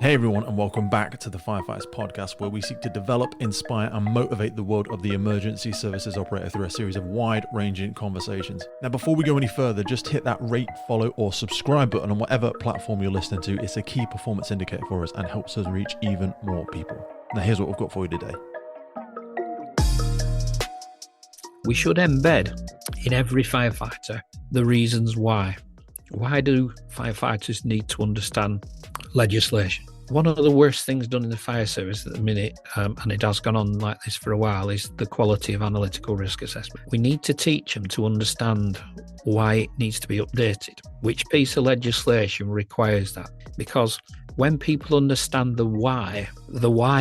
Hey everyone, and welcome back to the Firefighters podcast, where we seek to develop, inspire, and motivate the world of the emergency services operator through a series of wide-ranging conversations. Now, before we go any further, just hit that rate, follow, or subscribe button on whatever platform you're listening to. It's a key performance indicator for us and helps us reach even more people. Now, here's what we've got for you today. We should embed in every firefighter the reasons why. Why do firefighters need to understand legislation? One of the worst things done in the fire service at the minute, and it has gone on like this for a while, is the quality of analytical risk assessment. We need to teach them to understand why it needs to be updated. Which piece of legislation requires that? Because when people understand the why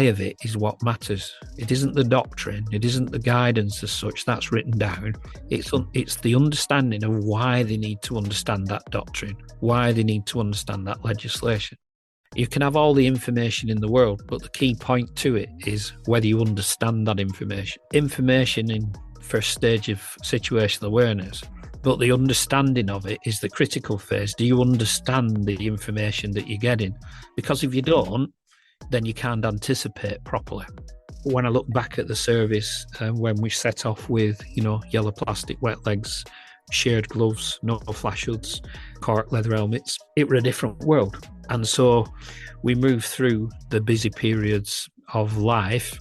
of it is what matters. It isn't the doctrine, it isn't the guidance as such that's written down. It's the understanding of why they need to understand that doctrine, why they need to understand that legislation. You can have all the information in the world, but the key point to it is whether you understand that information. Information in first stage of situational awareness, but the understanding of it is the critical phase. Do you understand the information that you're getting? Because if you don't, then you can't anticipate properly. When I look back at the service, when we set off with, yellow plastic wet legs, shared gloves, no flash hoods, cork leather helmets, it were a different world. And so we move through the busy periods of life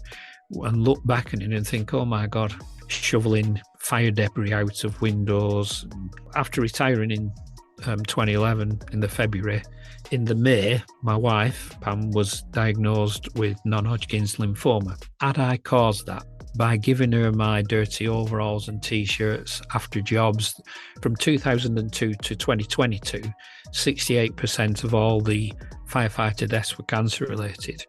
and look back at it and think, oh my God, shoveling fire debris out of windows. After retiring in 2011, in the February, in the May, my wife, Pam, was diagnosed with non-Hodgkin's lymphoma. Had I caused that by giving her my dirty overalls and T-shirts after jobs? From 2002 to 2022, 68% of all the firefighter deaths were cancer related.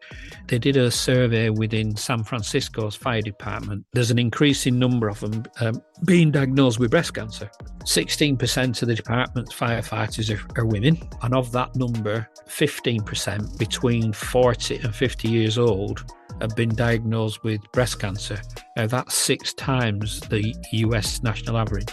They did a survey within San Francisco's fire department. There's an increasing number of them being diagnosed with breast cancer. 16% of the department's firefighters are women, and of that number, 15% between 40 and 50 years old have been diagnosed with breast cancer. Now, that's 6 times the US national average.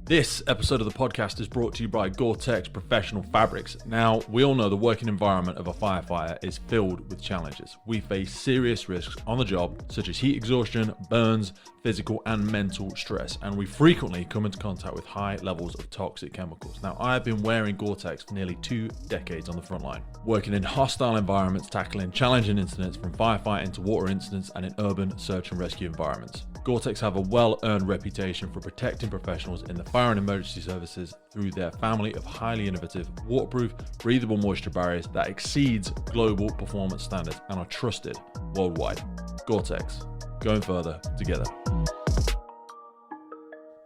This episode of the podcast is brought to you by Gore-Tex Professional Fabrics. Now, we all know the working environment of a firefighter is filled with challenges. We face serious risks on the job, such as heat exhaustion, burns, physical and mental stress, and we frequently come into contact with high levels of toxic chemicals. Now, I have been wearing Gore-Tex for nearly 2 decades on the front line, working in hostile environments, tackling challenging incidents from firefighting to water incidents and in urban search and rescue environments. Gore-Tex have a well-earned reputation for protecting professionals in the fire and emergency services through their family of highly innovative, waterproof, breathable moisture barriers that exceeds global performance standards and are trusted worldwide. Gore-Tex, going further together.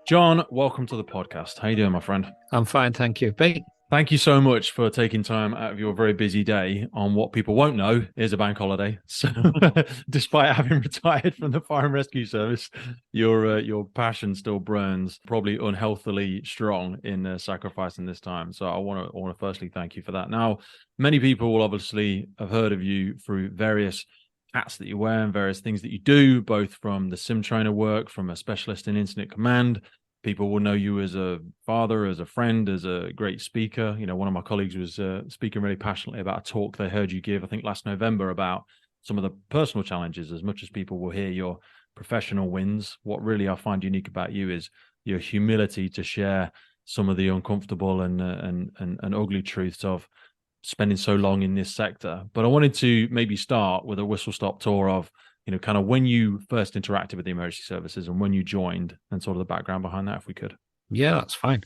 John, welcome to the podcast. How you doing, my friend? I'm fine, thank you. Pete? Thank you so much for taking time out of your very busy day on what people won't know is a bank holiday. So despite having retired from the fire and rescue service, your passion still burns, probably unhealthily strong in sacrificing this time. So I want to firstly thank you for that. Now, many people will obviously have heard of you through various hats that you wear and various things that you do, both from the SimTrainer work, from a specialist in incident command. People will know you as a father, as a friend, as a great speaker. One of my colleagues was speaking really passionately about a talk they heard you give, I think last November, about some of the personal challenges. As much as people will hear your professional wins, what really I find unique about you is your humility to share some of the uncomfortable and ugly truths of spending so long in this sector. But I wanted to maybe start with a whistle-stop tour of kind of when you first interacted with the emergency services and when you joined and sort of the background behind that, if we could. Yeah, that's fine.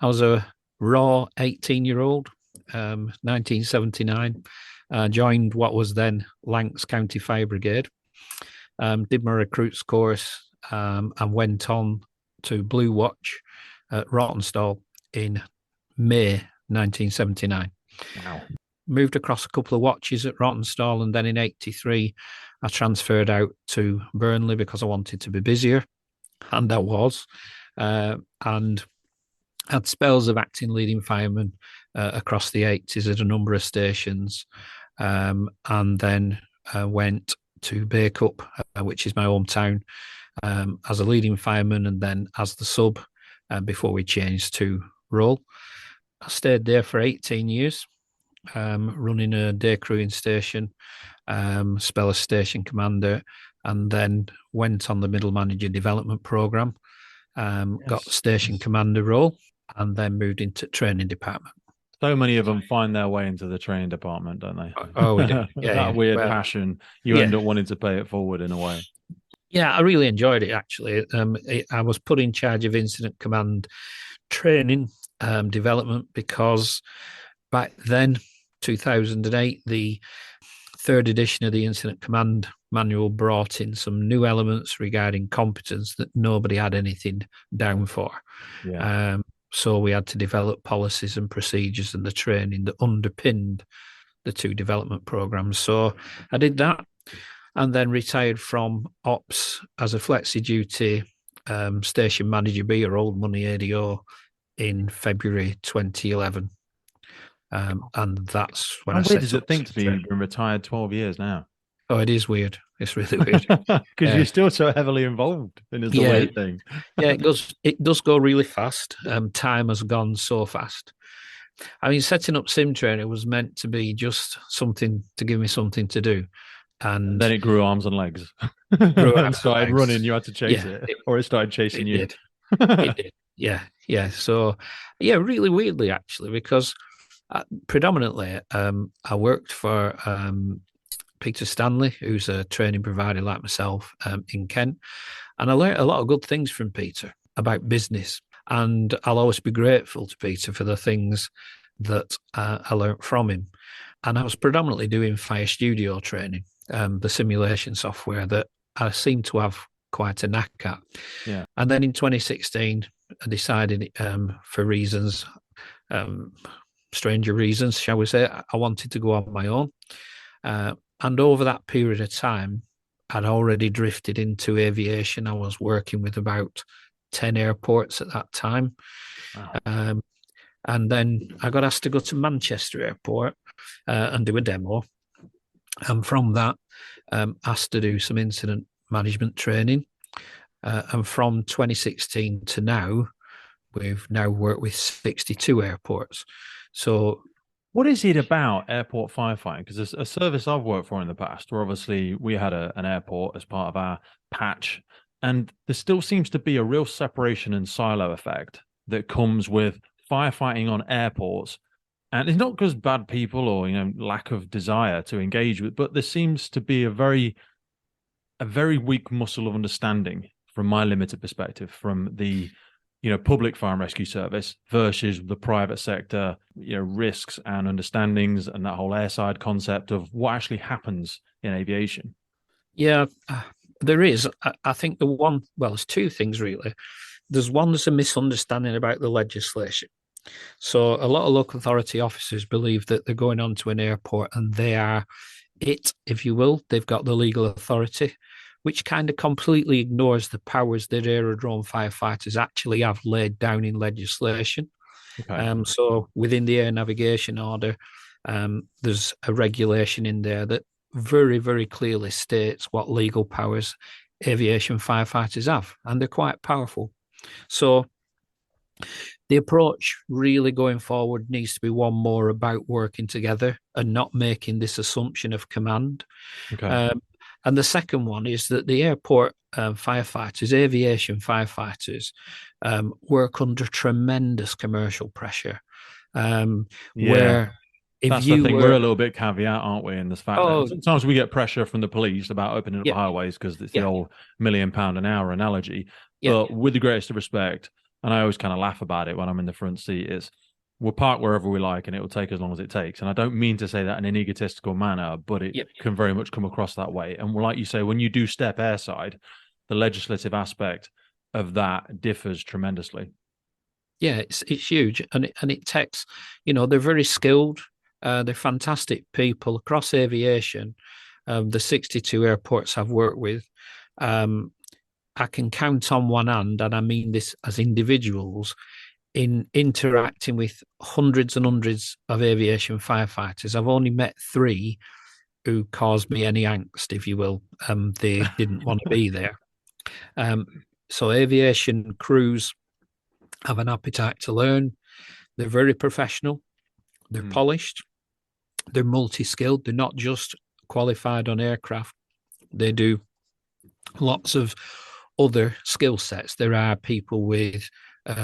I was a raw 18-year-old, 1979. Joined what was then Lancs County Fire Brigade. Did my recruits course and went on to Blue Watch at Rawtenstall in May 1979. Wow. Moved across a couple of watches at Rawtenstall, and then in 83 I transferred out to Burnley because I wanted to be busier, and I was, and had spells of acting leading fireman across the 80s at a number of stations, and then went to Bacup, which is my hometown, as a leading fireman, and then as the sub, before we changed to role. I stayed there for 18 years, running a day crewing station, spell as station commander, and then went on the middle manager development program, got the Yes. station commander role, and then moved into training department. So many of them find their way into the training department, don't they? Oh, we do. Yeah, That yeah. weird Well, passion, you end yeah. up wanting to pay it forward in a way. Yeah, I really enjoyed it actually. I was put in charge of incident command training development because back then, 2008, the third edition of the incident command manual brought in some new elements regarding competence that nobody had anything down for. Yeah. So we had to develop policies and procedures and the training that underpinned the two development programs. So I did that and then retired from ops as a flexi duty station manager B or old money ADO in February 2011. And that's when How I weird set does up it think to be SimTrainer. been retired 12 years now? Oh, it is weird. It's really weird. Because you're Yeah. still so heavily involved, and it's the Yeah, weird thing. yeah, it goes. It does go really fast. Time has gone so fast. I mean, setting up SimTrainer was meant to be just something to give me something to do, And and then it grew arms and legs grew and arms and started running. legs. You had to chase Yeah, it, or it started chasing it you. did. It did. Yeah, yeah. So, yeah, really weirdly actually, because predominantly I worked for Peter Stanley, who's a training provider like myself in Kent. And I learned a lot of good things from Peter about business. And I'll always be grateful to Peter for the things that I learned from him. And I was predominantly doing Fire Studio training, the simulation software that I seem to have quite a knack at. Yeah. And then in 2016, I decided for reasons, stranger reasons, shall we say, I wanted to go on my own. And over that period of time, I'd already drifted into aviation. I was working with about 10 airports at that time. Wow. And then I got asked to go to Manchester Airport and do a demo. And from that, asked to do some incident management training. And from 2016 to now, we've now worked with 62 airports. So What is it about airport firefighting? Because there's a service I've worked for in the past where obviously we had an airport as part of our patch, and there still seems to be a real separation and silo effect that comes with firefighting on airports. And it's not because bad people or lack of desire to engage with, but there seems to be a very weak muscle of understanding from my limited perspective from the public fire and rescue service versus the private sector, risks and understandings and that whole airside concept of what actually happens in aviation. Yeah, there is. I think there's two things really. There's a misunderstanding about the legislation. So a lot of local authority officers believe that they're going onto an airport and they are it, if you will. They've got the legal authority, which kind of completely ignores the powers that aerodrome firefighters actually have laid down in legislation. Okay. So within the air navigation order, there's a regulation in there that very, very clearly states what legal powers aviation firefighters have, and they're quite powerful. So the approach really going forward needs to be one more about working together and not making this assumption of command. Okay. And the second one is that the airport firefighters, aviation firefighters, work under tremendous commercial pressure. Yeah. Where if That's the you thing. We're a were, little bit caveat, aren't we, in this fact that oh, sometimes we get pressure from the police about opening up yeah, highways because it's the yeah, old £1 million an hour analogy. yeah, But with the greatest of respect, and I always kind of laugh about it when I'm in the front seat, is we'll park wherever we like and it will take as long as it takes. And I don't mean to say that in an egotistical manner, but it yeah, can very much come across that way. And like you say, when you do step airside, the legislative aspect of that differs tremendously. yeah. It's huge, and it takes. They're very skilled. They're fantastic people across aviation. The 62 airports I've worked with, I can count on one hand, and I mean this as individuals, in interacting with hundreds and hundreds of aviation firefighters. I've only met 3 who caused me any angst, if you will. They didn't want to be there. So aviation crews have an appetite to learn. They're very professional. They're Mm. polished. They're multi-skilled. They're not just qualified on aircraft. They do lots of other skill sets. There are people with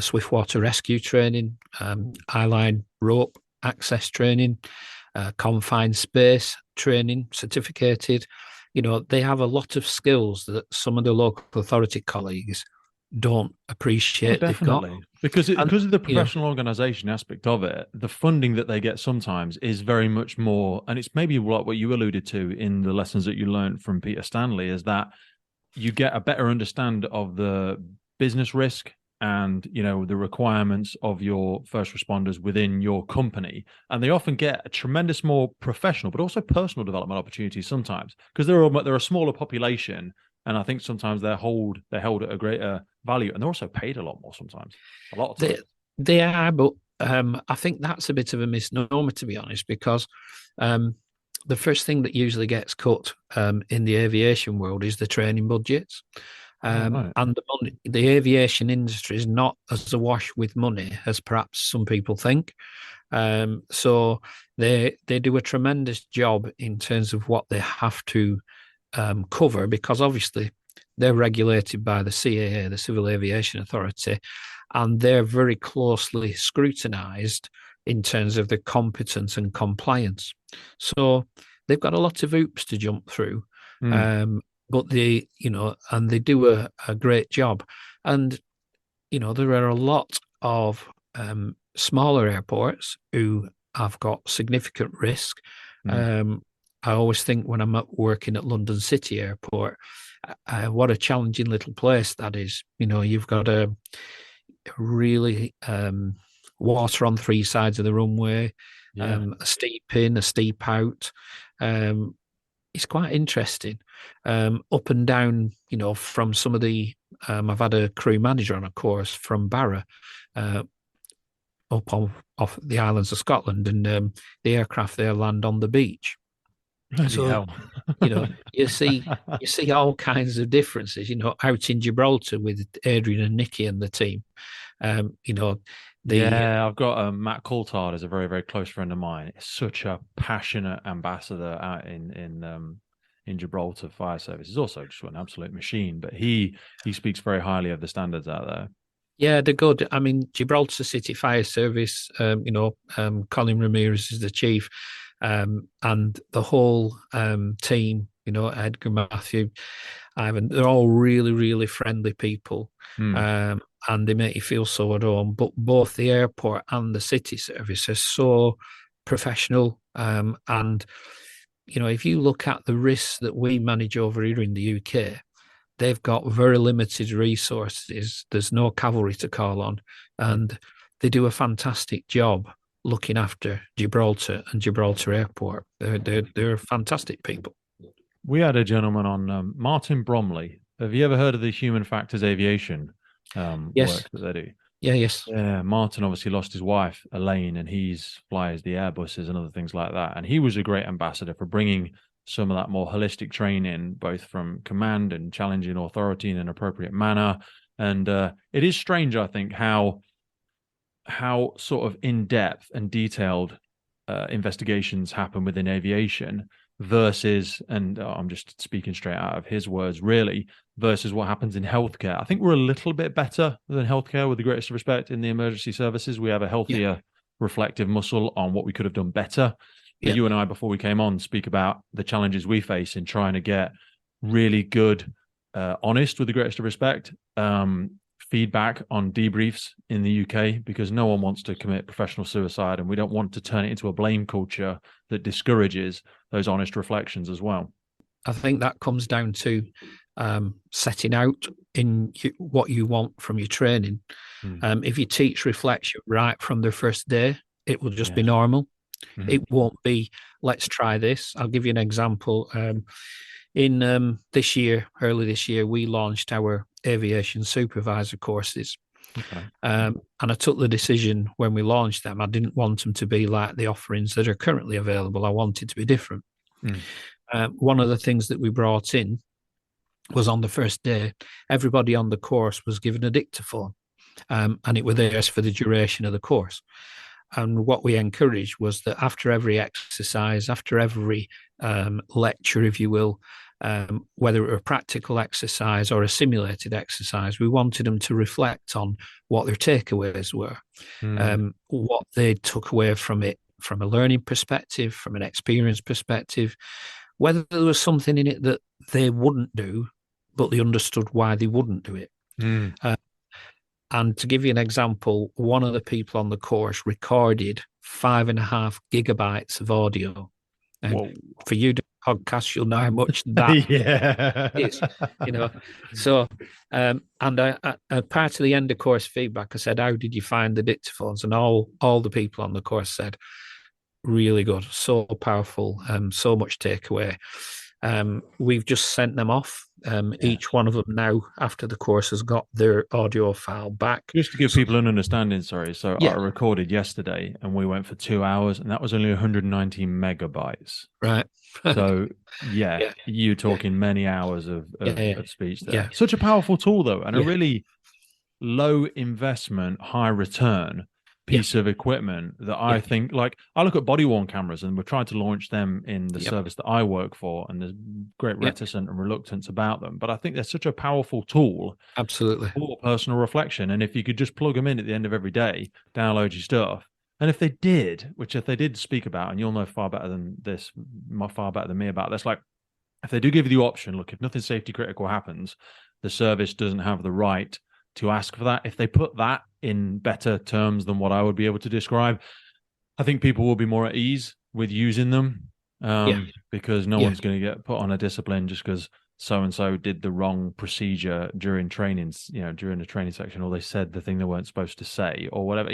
swiftwater rescue training, eyeline rope access training, confined space training, certificated. You know, they have a lot of skills that some of the local authority colleagues don't Oh, appreciate they've got. definitely. Because And, because of the you know, professional organization aspect of it, the funding that they get sometimes is very much more, and it's maybe what you alluded to in the lessons that you learned from Peter Stanley, is that you get a better understand of the business risk and the requirements of your first responders within your company, and they often get a tremendous more professional but also personal development opportunities sometimes because they're a smaller population, and I think sometimes they're held at a greater value, and they're also paid a lot more sometimes, a lot of they, times. they are, but I think that's a bit of a misnomer, to be honest, because um, the first thing that usually gets cut in the aviation world is the training budgets. Oh, right. And the aviation industry is not as awash with money as perhaps some people think. So they do a tremendous job in terms of what they have to cover, because obviously they're regulated by the CAA, the Civil Aviation Authority, and they're very closely scrutinised in terms of the competence and compliance. So they've got a lot of hoops to jump through. Mm. But and they do a great job. And, there are a lot of smaller airports who have got significant risk. Mm. I always think when I'm working at London City Airport, what a challenging little place that is. You've got a really water on three sides of the runway, Yeah. a steep in, a steep out. It's quite interesting. Up and down, from some of the, I've had a crew manager on a course from Barra, up off the islands of Scotland, and the aircraft there land on the beach. Bloody So, hell. you see all kinds of differences. Out in Gibraltar with Adrian and Nikki and the team. The Yeah, I've got Matt Coulthard is a very, very close friend of mine. Such a passionate ambassador out in Gibraltar Fire Service. He's also just an absolute machine, but he speaks very highly of the standards out there. Yeah, they're good. I mean, Gibraltar City Fire Service, Colin Ramirez is the chief, and the whole team, Edgar, Matthew, Ivan, they're all really, really friendly people. Hmm. And they make you feel so at home. But both the airport and the city service are so professional. And, if you look at the risks that we manage over here in the UK, they've got very limited resources. There's no cavalry to call on, and they do a fantastic job looking after Gibraltar and Gibraltar Airport. They're fantastic people. We had a gentleman on, Martin Bromley. Have you ever heard of the Human Factors Aviation Yes. work that they do? Yeah. Yes. Yeah, Martin obviously lost his wife, Elaine, and he's flies the Airbuses and other things like that. And he was a great ambassador for bringing some of that more holistic training, both from command and challenging authority in an appropriate manner. And it is strange, I think, how sort of in depth and detailed investigations happen within aviation versus, and I'm just speaking straight out of his words, really, versus what happens in healthcare. I think we're a little bit better than healthcare, with the greatest respect, in the emergency services. We have a healthier reflective muscle on what we could have done better. But you and I, before we came on, speak about the challenges we face in trying to get really good, honest, with the greatest of respect, feedback on debriefs in the UK, because no one wants to commit professional suicide, and we don't want to turn it into a blame culture that discourages those honest reflections as well. I think that comes down to setting out in what you want from your training. If you teach reflection right from the first day, it will just be normal. It won't be, let's try this. I'll give you an example. In early this year, we launched our aviation supervisor courses. Okay. And I took the decision when we launched them. I didn't want them to be like the offerings that are currently available. I wanted to be different. One of the things that we brought in was, on the first day, everybody on the course was given a dictaphone. and it was theirs for the duration of the course. And what we encouraged was that after every exercise, after every lecture, if you will, whether it were a practical exercise or a simulated exercise, we wanted them to reflect on what their takeaways were, what they took away from it from a learning perspective, from an experience perspective, whether there was something in it that they wouldn't do, but they understood why they wouldn't do it. And to give you an example, one of the people on the course recorded 5.5 gigabytes of audio. And for you to podcast, you'll know how much that is, you know. So, and part of the end of course feedback, I said, "How did you find the dictaphones?" And all the people on the course said, "Really good, so powerful, so much takeaway." We've just sent them off. Each one of them now, after the course, has got their audio file back. Just to give people an understanding, sorry. So I recorded yesterday and we went for 2 hours and that was only 190 megabytes. Right. So you're talking many hours of speech there. Such a powerful tool though, and a really low investment, high return piece of equipment that I think, like, I look at body-worn cameras and we're trying to launch them in the service that I work for, and there's great reticence and reluctance about them. But I think they're such a powerful tool. Absolutely. For personal reflection. And if you could just plug them in at the end of every day, download your stuff. And if they did speak about, and you'll know far better than me about this, like, if they do give you the option, look, if nothing safety critical happens, the service doesn't have the right to ask for that. If they put that in better terms than what I would be able to describe, I think people will be more at ease with using them, because no one's going to get put on a discipline just because so-and-so did the wrong procedure during trainings, during the training section, or they said the thing they weren't supposed to say or whatever.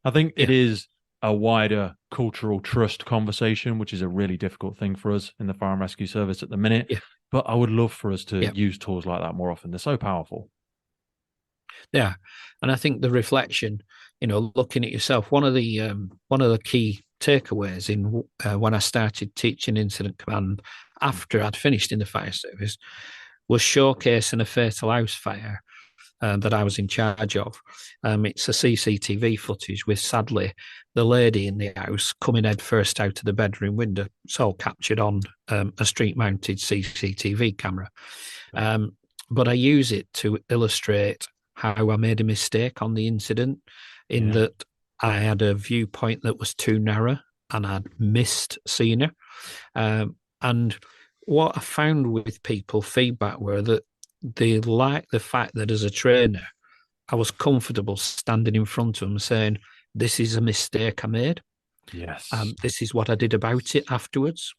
I think it is a wider cultural trust conversation, which is a really difficult thing for us in the fire and rescue service at the minute. Yeah. But I would love for us to use tools like that more often. They're so powerful. Yeah. And I think the reflection, looking at yourself, one of the key takeaways in when I started teaching incident command after I'd finished in the fire service was showcasing a fatal house fire that I was in charge of. It's a CCTV footage with, sadly, the lady in the house coming head first out of the bedroom window. It's all captured on a street-mounted CCTV camera. But I use it to illustrate how I made a mistake on the incident in that I had a viewpoint that was too narrow and I'd missed seeing her. And what I found with people feedback were that they liked the fact that as a trainer, I was comfortable standing in front of them saying, this is a mistake I made. Yes. This is what I did about it afterwards.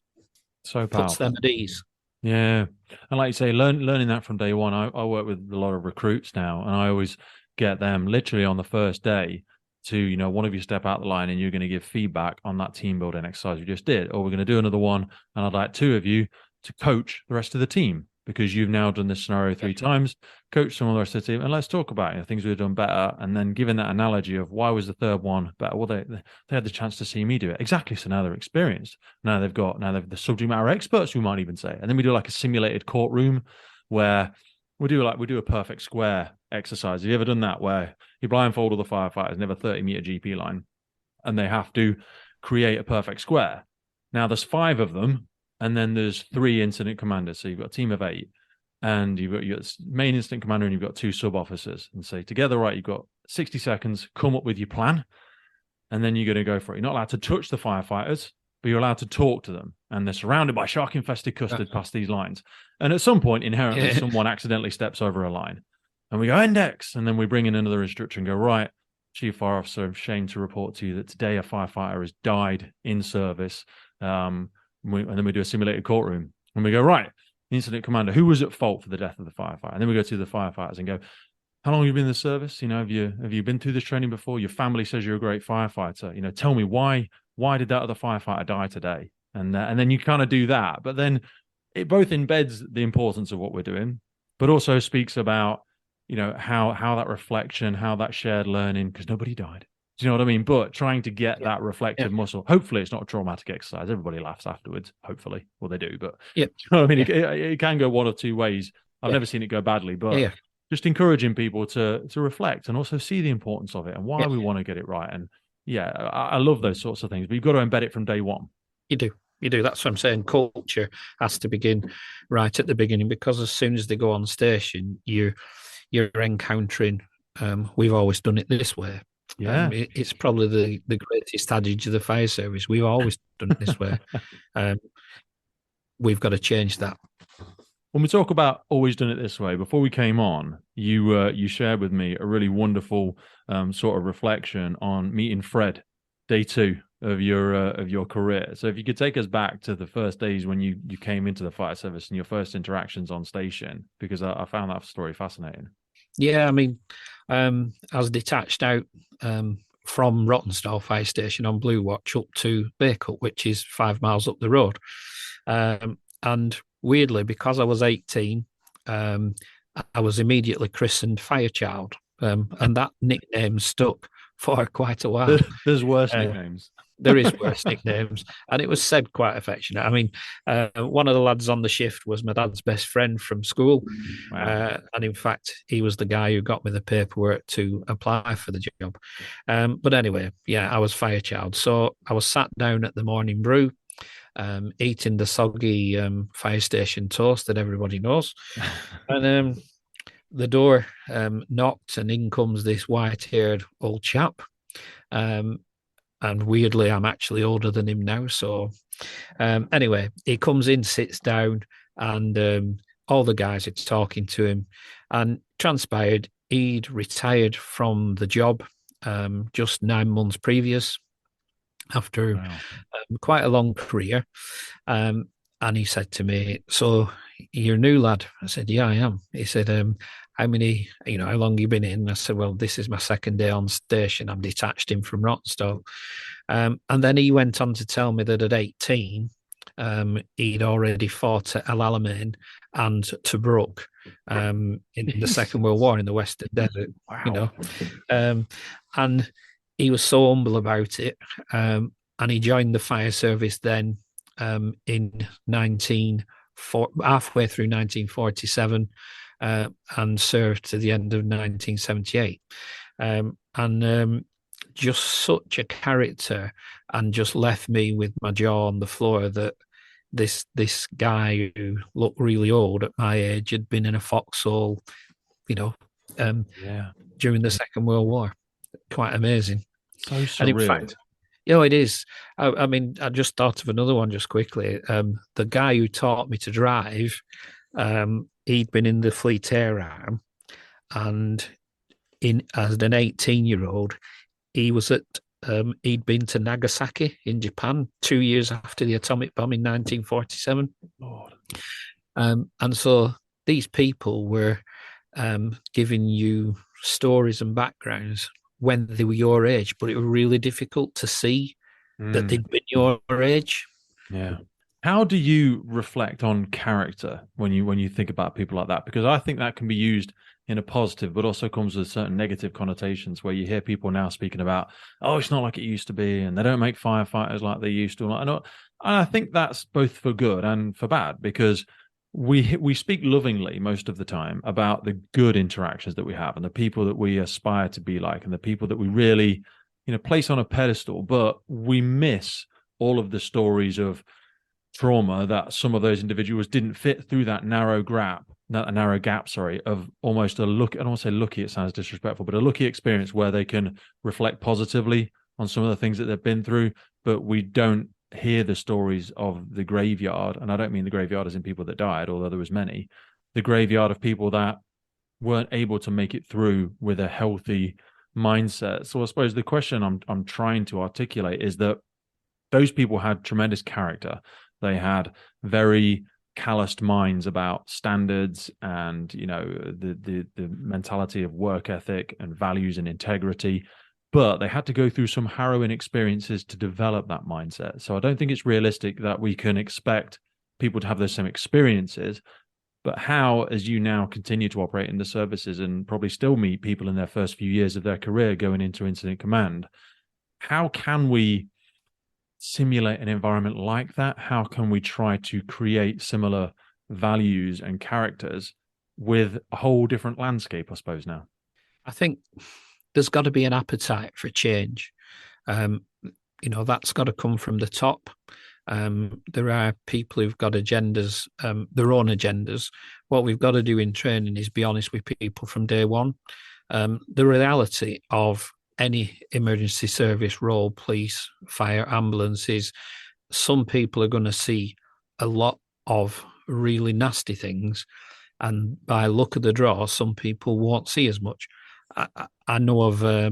So powerful. Puts them at ease. Yeah. And like you say, learning that from day one. I work with a lot of recruits now, and I always get them literally on the first day to, one of you step out the line and you're going to give feedback on that team building exercise you just did, or we're going to do another one. And I'd like two of you to coach the rest of the team, because you've now done this scenario 3 times, coach some of the rest of the team, and let's talk about things we've done better. And then given that analogy of why was the third one better? Well, they had the chance to see me do it. Exactly. So now they're experienced. Now they're the subject matter experts, we might even say. And then we do like a simulated courtroom where we do a perfect square exercise. Have you ever done that, where you blindfold all the firefighters and have a 30-meter GP line and they have to create a perfect square? Now there's 5 of them, and then there's 3 incident commanders. So you've got a team of 8, and you've got your main incident commander and you've got 2 sub-officers. And say together, right, you've got 60 seconds, come up with your plan, and then you're going to go for it. You're not allowed to touch the firefighters, but you're allowed to talk to them. And they're surrounded by shark-infested custard past these lines. And at some point, inherently, someone accidentally steps over a line. And we go, index, and then we bring in another instructor and go, right, Chief Fire Officer, I'm ashamed to report to you that today a firefighter has died in service. And then we do a simulated courtroom, and we go, right, incident commander, who was at fault for the death of the firefighter? And then we go to the firefighters and go, how long have you been in the service? Have you been through this training before? Your family says you're a great firefighter. Tell me why did that other firefighter die today? And then you kind of do that, but then it both embeds the importance of what we're doing, but also speaks about, how that reflection, how that shared learning, because nobody died. Do you know what I mean? But trying to get that reflective muscle. Hopefully it's not a traumatic exercise. Everybody laughs afterwards, hopefully. Well, they do, but you know what I mean? It can go one of 2 ways. I've never seen it go badly, but just encouraging people to reflect and also see the importance of it and why Yeah, we want to get it right. And yeah, I love those sorts of things, but you've got to embed it from day one. you do. You do. That's what I'm saying. Culture has to begin right at the beginning, because as soon as they go on station, you're encountering. We've always done it this way. Yeah. It's probably the greatest adage of the fire service. We've always done it this way. Um, we've got to change that. When we talk about always done it this way, before we came on, you shared with me a really wonderful sort of reflection on meeting Fred, day 2 of your career. So if you could take us back to the first days when you came into the fire service and your first interactions on station, because I found that story fascinating. Yeah, I mean, I was detached out from Rottenstall Fire Station on Blue Watch up to Bacup, which is 5 miles up the road. And weirdly, because I was 18, I was immediately christened Firechild, and that nickname stuck for quite a while. There's worse Uh, nicknames. there is worse nicknames, and it was said quite affectionate. I mean, one of the lads on the shift was my dad's best friend from school, Wow. and in fact, he was the guy who got me the paperwork to apply for the job. But anyway, yeah, I was Firechild. So I was sat down at the morning brew, eating the soggy fire station toast that everybody knows, and the door knocked, and in comes this white-haired old chap. And weirdly, I'm actually older than him now. So anyway, he comes in, sits down, and all the guys are talking to him. And transpired he'd retired from the job just 9 months previous, after Wow. quite a long career. And he said to me, "So you're a new lad?" I said, "Yeah, I am." He said, "How many, how long you been in?" I said, "Well, this is my second day on station. I'm detached in from Rottenstall." And then he went on to tell me that at 18, he'd already fought at El Alamein and Tobruk in the Second World War in the Western Desert, Wow. And he was so humble about it. And he joined the fire service then in halfway through 1947, and served to the end of 1978. And just such a character, and just left me with my jaw on the floor that this guy who looked really old at my age had been in a foxhole, Yeah. during the Second World War. Quite amazing. So And in surreal. fact, it is. I mean, I just thought of another one just quickly. The guy who taught me to drive, he'd been in the Fleet Air Arm, and as an 18-year-old, he'd been to Nagasaki in Japan 2 years after the atomic bomb in 1947. Lord. And so these people were giving you stories and backgrounds when they were your age, but it was really difficult to see that they'd been your age. Yeah. How do you reflect on character when you think about people like that? Because I think that can be used in a positive, but also comes with certain negative connotations, where you hear people now speaking about, oh, it's not like it used to be, and they don't make firefighters like they used to. And I think that's both for good and for bad, because we speak lovingly most of the time about the good interactions that we have and the people that we aspire to be like and the people that we really, place on a pedestal, but we miss all of the stories of trauma that some of those individuals didn't fit through that narrow gap, of almost a look. I don't want to say lucky, it sounds disrespectful, but a lucky experience where they can reflect positively on some of the things that they've been through, but we don't hear the stories of the graveyard. And I don't mean the graveyard as in people that died, although there was many, the graveyard of people that weren't able to make it through with a healthy mindset. So I suppose the question I'm trying to articulate is that those people had tremendous character. They had very calloused minds about standards and the mentality of work ethic and values and integrity, but they had to go through some harrowing experiences to develop that mindset. So I don't think it's realistic that we can expect people to have those same experiences. But how, as you now continue to operate in the services and probably still meet people in their first few years of their career going into incident command, how can we simulate an environment like that? How can we try to create similar values and characters with a whole different landscape, I suppose, now. I think there's got to be an appetite for change. Um, that's got to come from the top. There are people who've got agendas, their own agendas. What we've got to do in training is be honest with people from day one. The reality of any emergency service role, police, fire, ambulances, some people are going to see a lot of really nasty things. And by luck of the draw, some people won't see as much. I know of a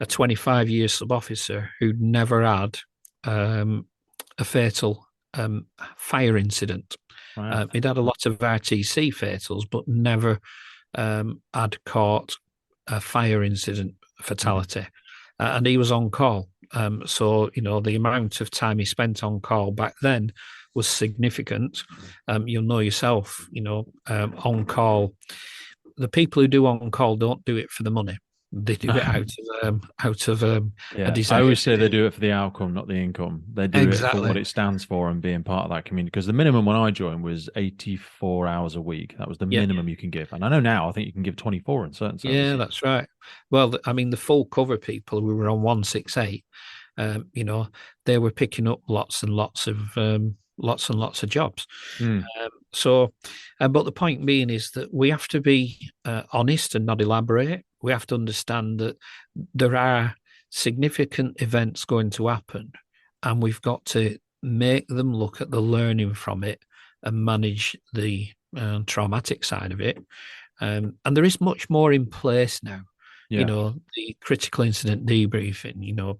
25-year sub-officer who'd never had a fatal fire incident. Wow. He'd had a lot of RTC fatals, but never had caught a fire incident fatality. And he was on call. So, the amount of time he spent on call back then was significant. You'll know yourself, on call. The people who do on call don't do it for the money. They do it out of a desire. I always say they do it for the outcome, not the income. They do it for what it stands for and being part of that community. Because the minimum when I joined was 84 hours a week. That was the minimum you can give. And I know now, I think you can give 24 in certain services. Yeah, that's right. Well, the full cover people who were on 168, they were picking up lots and lots of jobs. But the point being is that we have to be honest and not elaborate. We have to understand that there are significant events going to happen, and we've got to make them look at the learning from it and manage the traumatic side of it. And there is much more in place now. The critical incident debriefing,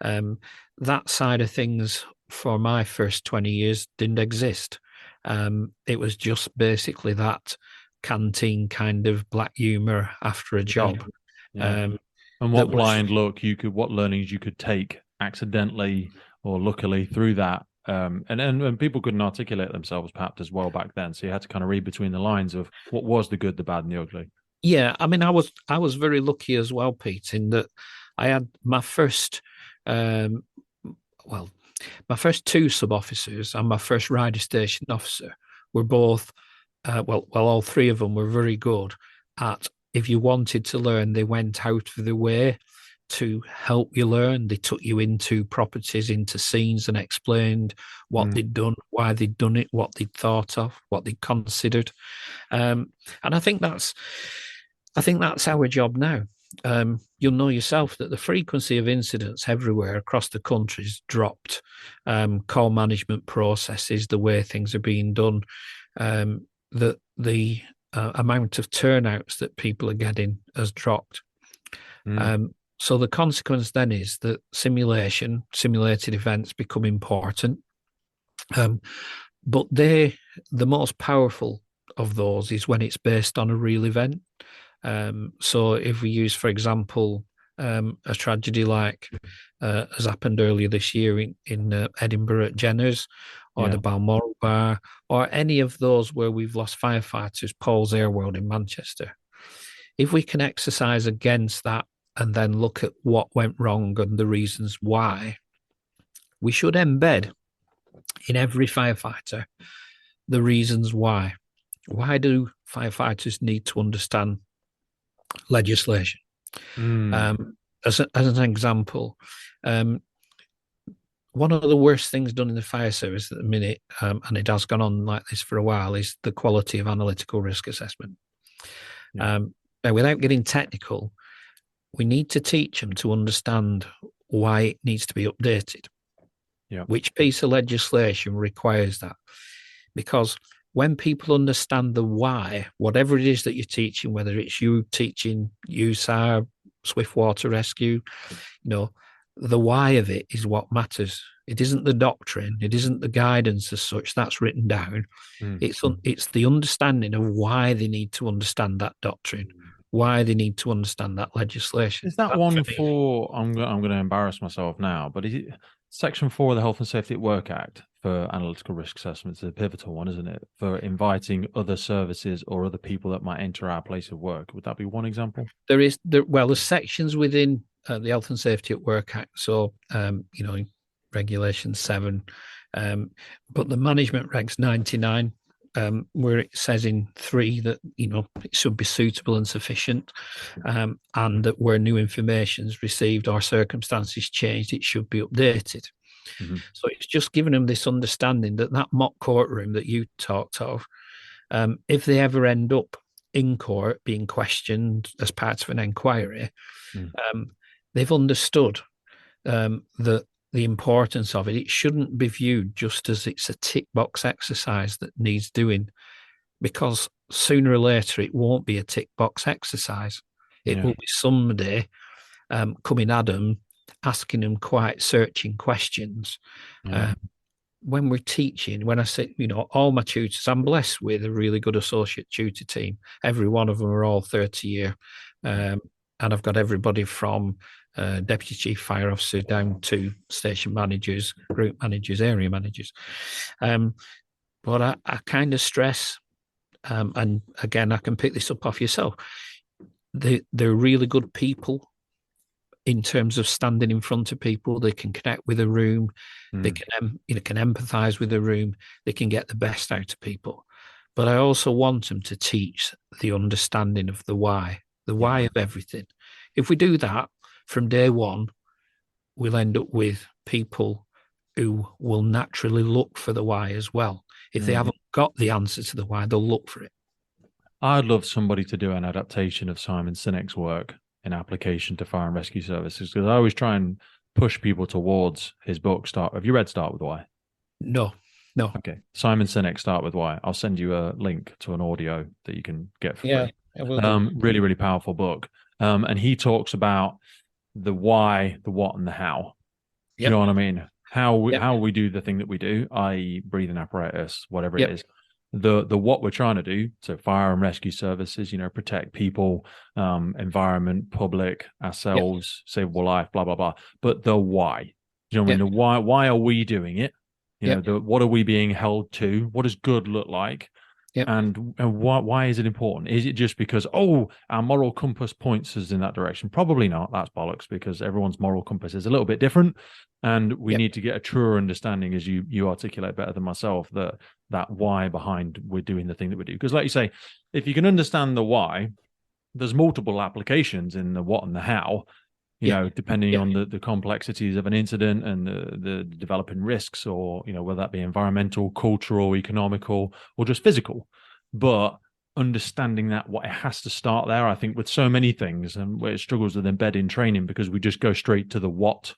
that side of things for my first 20 years didn't exist. It was just basically that canteen kind of black humor after a job. And what what learnings you could take accidentally or luckily through that. And people couldn't articulate themselves perhaps as well back then. So you had to kind of read between the lines of what was the good, the bad, and the ugly. Yeah, I was very lucky as well, Pete, in that I had my first my first two sub-officers and my first rider station officer were both, all three of them were very good at, if you wanted to learn, they went out of their way to help you learn. They took you into properties, into scenes, and explained what they'd done, why they'd done it, what they'd thought of, what they'd considered. And I think that's our job now. You'll know yourself that the frequency of incidents everywhere across the country has dropped. Call management processes, the way things are being done, the amount of turnouts that people are getting has dropped. So the consequence then is that simulated events become important. But the most powerful of those is when it's based on a real event. So if we use, for example, a tragedy like has happened earlier this year in Edinburgh at Jenner's, or the Balmoral Bar, or any of those where we've lost firefighters, Paul's Airworld in Manchester, if we can exercise against that and then look at what went wrong and the reasons why, we should embed in every firefighter the reasons why. Why do firefighters need to understand legislation? As an example, one of the worst things done in the fire service at the minute, and it has gone on like this for a while, is the quality of analytical risk assessment. Now, without getting technical, we need to teach them to understand why it needs to be updated. Which piece of legislation requires that? Because when people understand the why, whatever it is that you're teaching, whether it's you teaching USAR, Swiftwater Rescue, the why of it is what matters. It isn't the doctrine. It isn't the guidance as such that's written down. It's the understanding of why they need to understand that doctrine, why they need to understand that legislation. Is that one for, I'm going to embarrass myself now, but is it Section 4 of the Health and Safety at Work Act for analytical risk assessments? Is a pivotal one, isn't it? For inviting other services or other people that might enter our place of work. Would that be one example? There's sections within the Health and Safety at Work Act. So, Regulation 7, but the Management Regs 99 where it says in 3 that it should be suitable and sufficient, and that where new information is received or circumstances changed, it should be updated. Mm-hmm. So it's just giving them this understanding that mock courtroom that you talked of, if they ever end up in court being questioned as part of an inquiry, they've understood that the importance of it. It shouldn't be viewed just as it's a tick box exercise that needs doing, because sooner or later it won't be a tick box exercise. It will be somebody coming at them, asking them quite searching questions. When we're teaching, when I say, all my tutors, I'm blessed with a really good associate tutor team. Every one of them are all 30-year. And I've got everybody from deputy chief fire officer down to station managers, group managers, area managers. But I kind of stress, and again, I can pick this up off yourself, they're really good people in terms of standing in front of people. They can connect with a room. They can empathize with a room. They can get the best out of people. But I also want them to teach the understanding of the why of everything. If we do that from day one, we'll end up with people who will naturally look for the why as well. If they haven't got the answer to the why, they'll look for it. I'd love somebody to do an adaptation of Simon Sinek's work in application to fire and rescue services, because I always try and push people towards his book. Have you read Start With Why? No. Okay. Simon Sinek, Start With Why. I'll send you a link to an audio that you can get for free. I will do. Really, really powerful book. And he talks about the why, the what, and the how. You know what I mean? How we do the thing that we do, i.e. breathing apparatus, whatever it is. The what we're trying to do, so fire and rescue services, protect people, environment, public, ourselves, savable life, blah, blah, blah. But the why. You know what I mean? The why are we doing it? What are we being held to? What does good look like? And why is it important? Is it just because, our moral compass points us in that direction? Probably not. That's bollocks, because everyone's moral compass is a little bit different. And we need to get a truer understanding, as you articulate better than myself, that why behind we're doing the thing that we do. Because like you say, if you can understand the why, there's multiple applications in the what and the how, depending on the complexities of an incident and the developing risks, or, whether that be environmental, cultural, economical, or just physical. But understanding what it has to start there, I think, with so many things, and where it struggles with embedding training, because we just go straight to the what.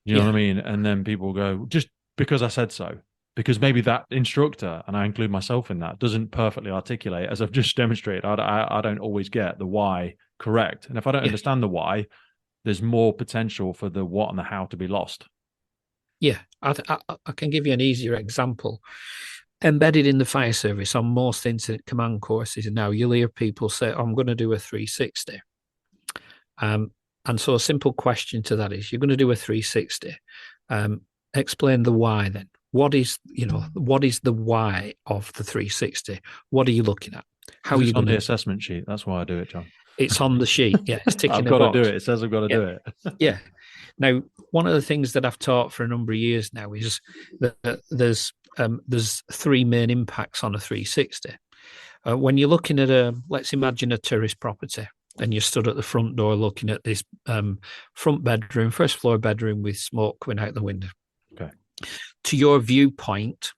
You know what I mean? And then people go, just because I said so. Because maybe that instructor, and I include myself in that, doesn't perfectly articulate, as I've just demonstrated. I don't always get the why correct. And if I don't understand the why, there's more potential for the what and the how to be lost. Yeah, I can give you an easier example. Embedded in the fire service on most incident command courses now, you'll hear people say, I'm going to do a 360. And so a simple question to that is, you're going to do a 360. Explain the why then. What is the why of the 360? What are you looking at? How are you on the assessment sheet? That's why I do it, John. It's on the sheet. Yeah, it's ticking I've a got box. to do it. It says I've got to do it. Yeah. Now, one of the things that I've taught for a number of years now is that there's 3 main impacts on a 360. When you're looking at let's imagine a tourist property, and you're stood at the front door looking at this front bedroom, first floor bedroom with smoke coming out the window. Okay. To your viewpoint,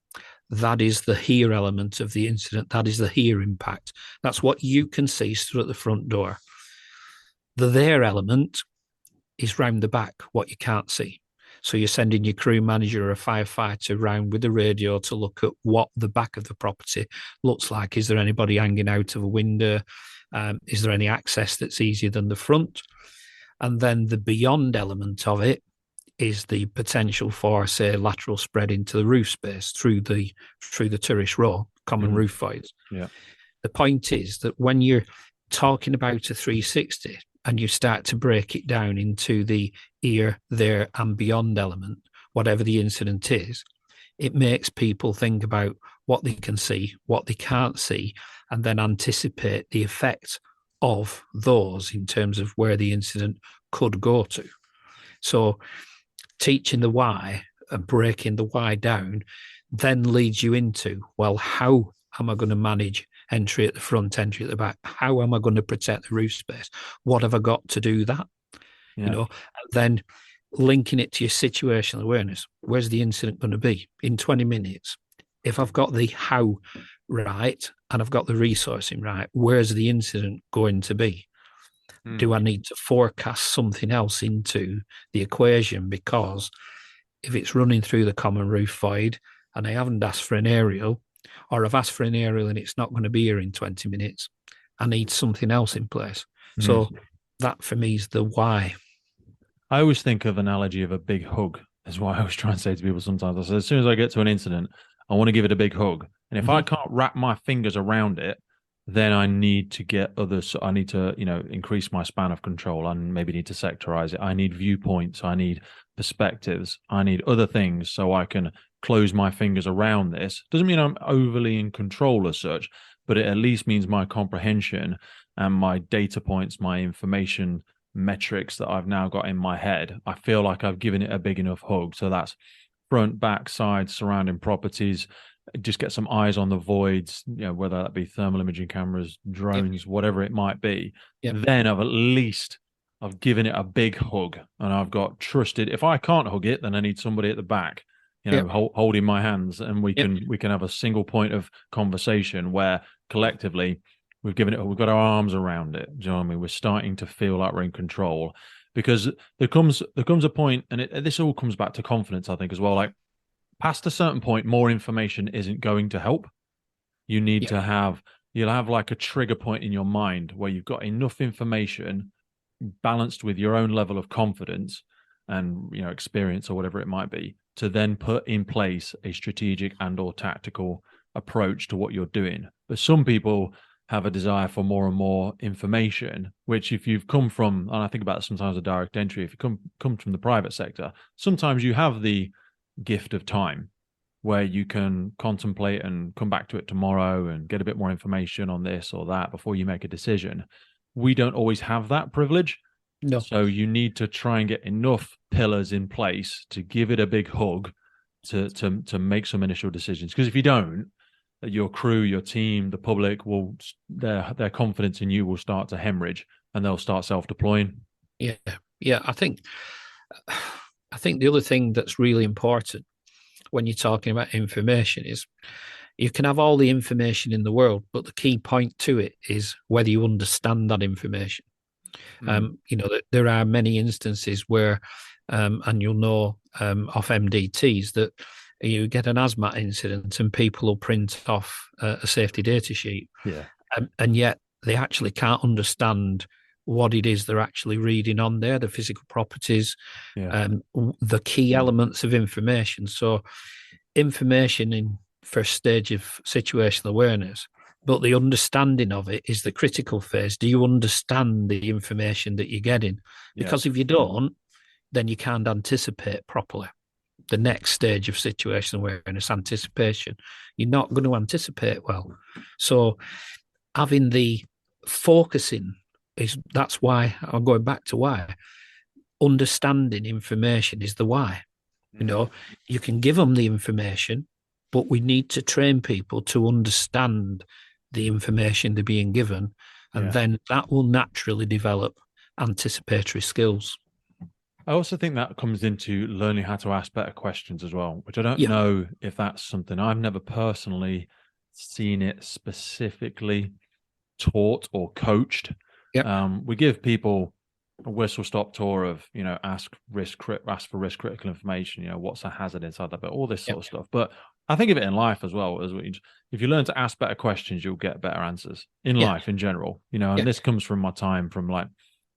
that is the here element of the incident. That is the here impact. That's what you can see stood at the front door. The there element is round the back, what you can't see. So you're sending your crew manager or a firefighter round with the radio to look at what the back of the property looks like. Is there anybody hanging out of a window? Is there any access that's easier than the front? And then the beyond element of it is the potential for, say, lateral spread into the roof space through the tourist row, common roof voids. Yeah. The point is that when you're talking about a 360 and you start to break it down into the here, there, and beyond element, whatever the incident is, it makes people think about what they can see, what they can't see, and then anticipate the effect of those in terms of where the incident could go to. So teaching the why and breaking the why down then leads you into, well, how am I going to manage entry at the front, entry at the back? How am I going to protect the roof space? What have I got to do that? Yeah. And then linking it to your situational awareness. Where's the incident going to be in 20 minutes? If I've got the how right and I've got the resourcing right, where's the incident going to be? Do I need to forecast something else into the equation? Because if it's running through the common roof void and I haven't asked for an aerial, or I've asked for an aerial and it's not going to be here in 20 minutes, I need something else in place. So that for me is the why. I always think of analogy of a big hug. That's what I always try and say to people sometimes. I say, as soon as I get to an incident, I want to give it a big hug. And if I can't wrap my fingers around it, then I need to get others. I need to, increase my span of control. I maybe need to sectorize it. I need viewpoints. I need perspectives. I need other things so I can close my fingers around this. Doesn't mean I'm overly in control as such, but it at least means my comprehension and my data points, my information metrics that I've now got in my head, I feel like I've given it a big enough hug. So that's front, back, side, surrounding properties. Just get some eyes on the voids, whether that be thermal imaging cameras, drones, whatever it might be. Then I've given it a big hug and I've got trusted. If I can't hug it, then I need somebody at the back, holding my hands, and we can have a single point of conversation where collectively we've got our arms around it. Do you know what I mean? We're starting to feel like we're in control, because there comes a point, and this all comes back to confidence, I think, as well. Like, past a certain point, more information isn't going to help. You need to you'll have like a trigger point in your mind where you've got enough information balanced with your own level of confidence and, experience or whatever it might be, to then put in place a strategic and or tactical approach to what you're doing. But some people have a desire for more and more information, which if you've come from, and I think about sometimes a direct entry, if you come from the private sector, sometimes you have the gift of time where you can contemplate and come back to it tomorrow and get a bit more information on this or that before you make a decision. We don't always have that privilege. No. So you need to try and get enough pillars in place to give it a big hug to make some initial decisions. Because if you don't, your crew, your team, the public their confidence in you will start to hemorrhage and they'll start self-deploying. Yeah. I think the other thing that's really important when you're talking about information is you can have all the information in the world, but the key point to it is whether you understand that information. There are many instances where, and you'll know off MDTs, that you get an ASMAT incident and people will print off a safety data sheet. Yeah. And yet they actually can't understand what it is they're actually reading on there, the physical properties, the key elements of information. So information in first stage of situational awareness, but the understanding of it is the critical phase. Do you understand the information that you're getting? Because if you don't, then you can't anticipate properly. The next stage of situational awareness, anticipation, you're not going to anticipate well. So having the focusing that's why I'm going back to why. Understanding information is the why. You can give them the information, but we need to train people to understand the information they're being given, and then that will naturally develop anticipatory skills. I also think that comes into learning how to ask better questions as well, which I don't know if that's something I've never personally seen it specifically taught or coached. We give people a whistle-stop tour of, ask for risk critical information, what's a hazard inside that, but all this sort of stuff. But I think of it in life as well, if you learn to ask better questions, you'll get better answers in life in general, and this comes from my time from like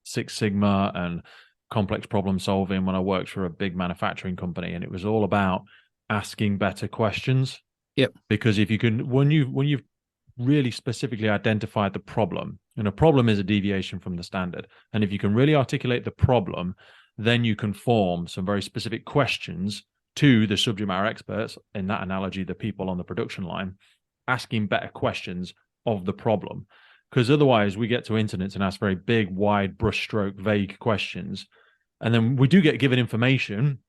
Six Sigma and complex problem solving when I worked for a big manufacturing company, and it was all about asking better questions. Because if you can, when you've really specifically identified the problem, and a problem is a deviation from the standard, and if you can really articulate the problem, then you can form some very specific questions to the subject matter experts, in that analogy, the people on the production line, asking better questions of the problem. Because otherwise we get to incidents and ask very big, wide, brushstroke, vague questions. And then we do get given information,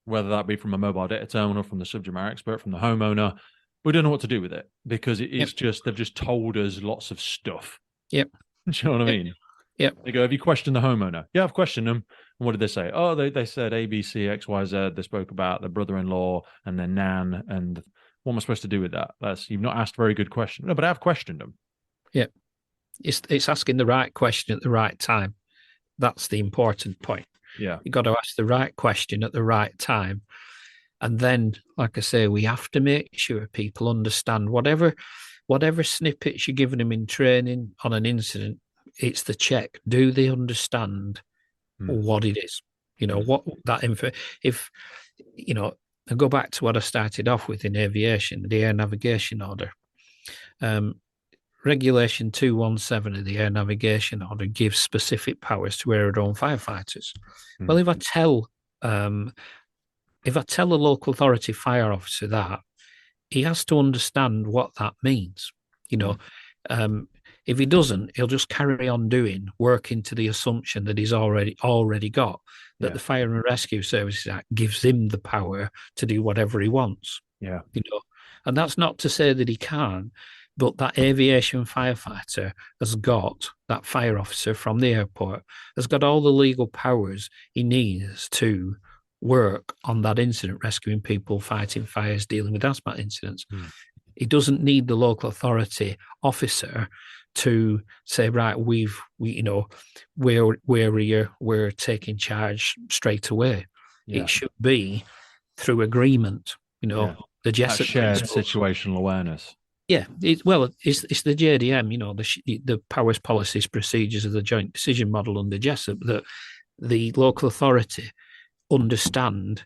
whether that be from a mobile data terminal, from the subject matter expert, from the homeowner, We don't know what to do with it because it Yep. is just they've just told us lots of stuff. Yep. Do you know what I Yep. mean? Yep. They go, have you questioned the homeowner? Yeah, I've questioned them. And what did they say? Oh, they said A, B, C, X, Y, Z. They spoke about the brother-in-law and their nan. And what am I supposed to do with that? You've not asked very good questions. No, but I've questioned them. Yeah. It's asking the right question at the right time. That's the important point. Yeah. You've got to ask the right question at the right time. And then, like I say, we have to make sure people understand whatever snippets you're giving them in training on an incident, it's the check. Do they understand what it is? What that info, if, I go back to what I started off with in aviation, the air navigation order. Regulation 217 of the air navigation order gives specific powers to aerodrome firefighters. Well, if I tell a local authority fire officer that, he has to understand what that means. If he doesn't, he'll just carry on working to the assumption that he's already got, that the Fire and Rescue Services Act gives him the power to do whatever he wants. Yeah. And that's not to say that he can't, but that aviation firefighter has got, that fire officer from the airport has got all the legal powers he needs to work on that incident, rescuing people, fighting fires, dealing with hazmat incidents. He doesn't need the local authority officer to say, right, we're taking charge straight away. It should be through agreement, the Jessup shared principles. Situational awareness. Yeah, it's the JDM, the powers, policies, procedures of the joint decision model under Jessup, that the local authority understand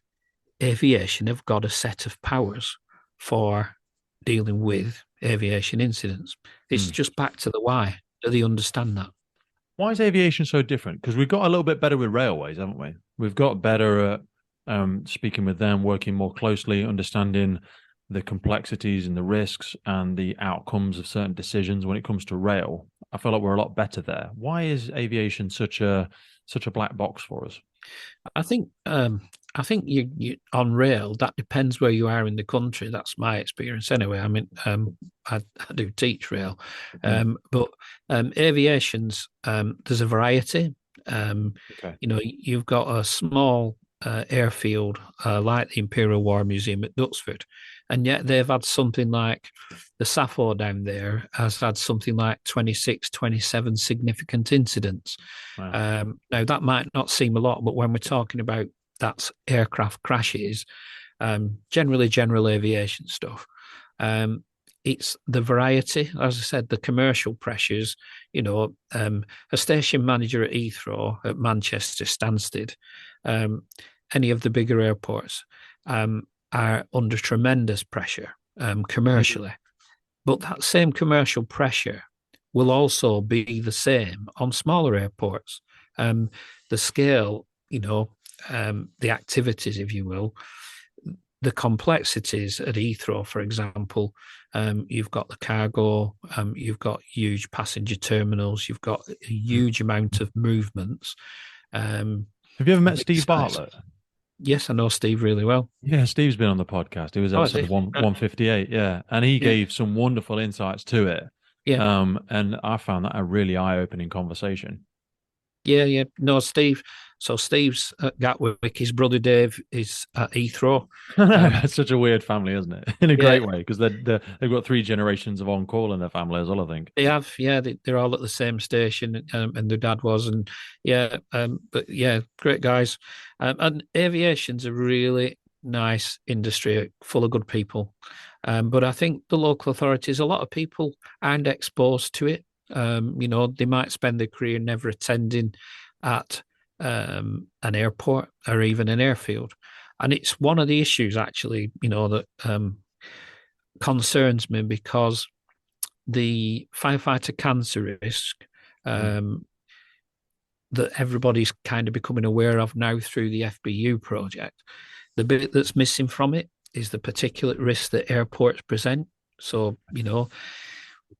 aviation have got a set of powers for dealing with aviation incidents. It's just back to the why. Do they understand that? Why is aviation so different? Because we've got a little bit better with railways, haven't we? We've got better at speaking with them, working more closely, understanding the complexities and the risks and the outcomes of certain decisions. When it comes to rail, I feel like we're a lot better there. Why is aviation such a black box for us? I think you on rail, that depends where you are in the country. That's my experience anyway. I mean, I do teach rail, but aviation's there's a variety. You've got a small airfield like the Imperial War Museum at Duxford, and yet they've had something like the SAFO down there has had something like 26, 27 significant incidents. Wow. Now, that might not seem a lot, but when we're talking about that's aircraft crashes, generally general aviation stuff, it's the variety. As I said, the commercial pressures, a station manager at Heathrow, at Manchester, Stansted, any of the bigger airports are under tremendous pressure commercially. But that same commercial pressure will also be the same on smaller airports. The scale, the activities, if you will, the complexities at Heathrow, for example, you've got the cargo, you've got huge passenger terminals, you've got a huge amount of movements. Have you ever met Steve Bartlett? Yes, I know Steve really well. Yeah, Steve's been on the podcast. It was episode 158. Yeah. And he gave some wonderful insights to it. Yeah. And I found that a really eye-opening conversation. Yeah. No, Steve. So Steve's at Gatwick. His brother Dave is at Heathrow. It's such a weird family, isn't it? In a great way, because they've got 3 generations of on-call in their family as well, I think. They have, yeah. They're all at the same station, and their dad was, and but yeah, great guys. And aviation's a really nice industry, full of good people. But I think the local authorities, a lot of people aren't exposed to it. They might spend their career never attending at an airport or even an airfield. And it's one of the issues, actually, that concerns me, because the firefighter cancer risk that everybody's kind of becoming aware of now through the FBU project, the bit that's missing from it is the particulate risk that airports present. So,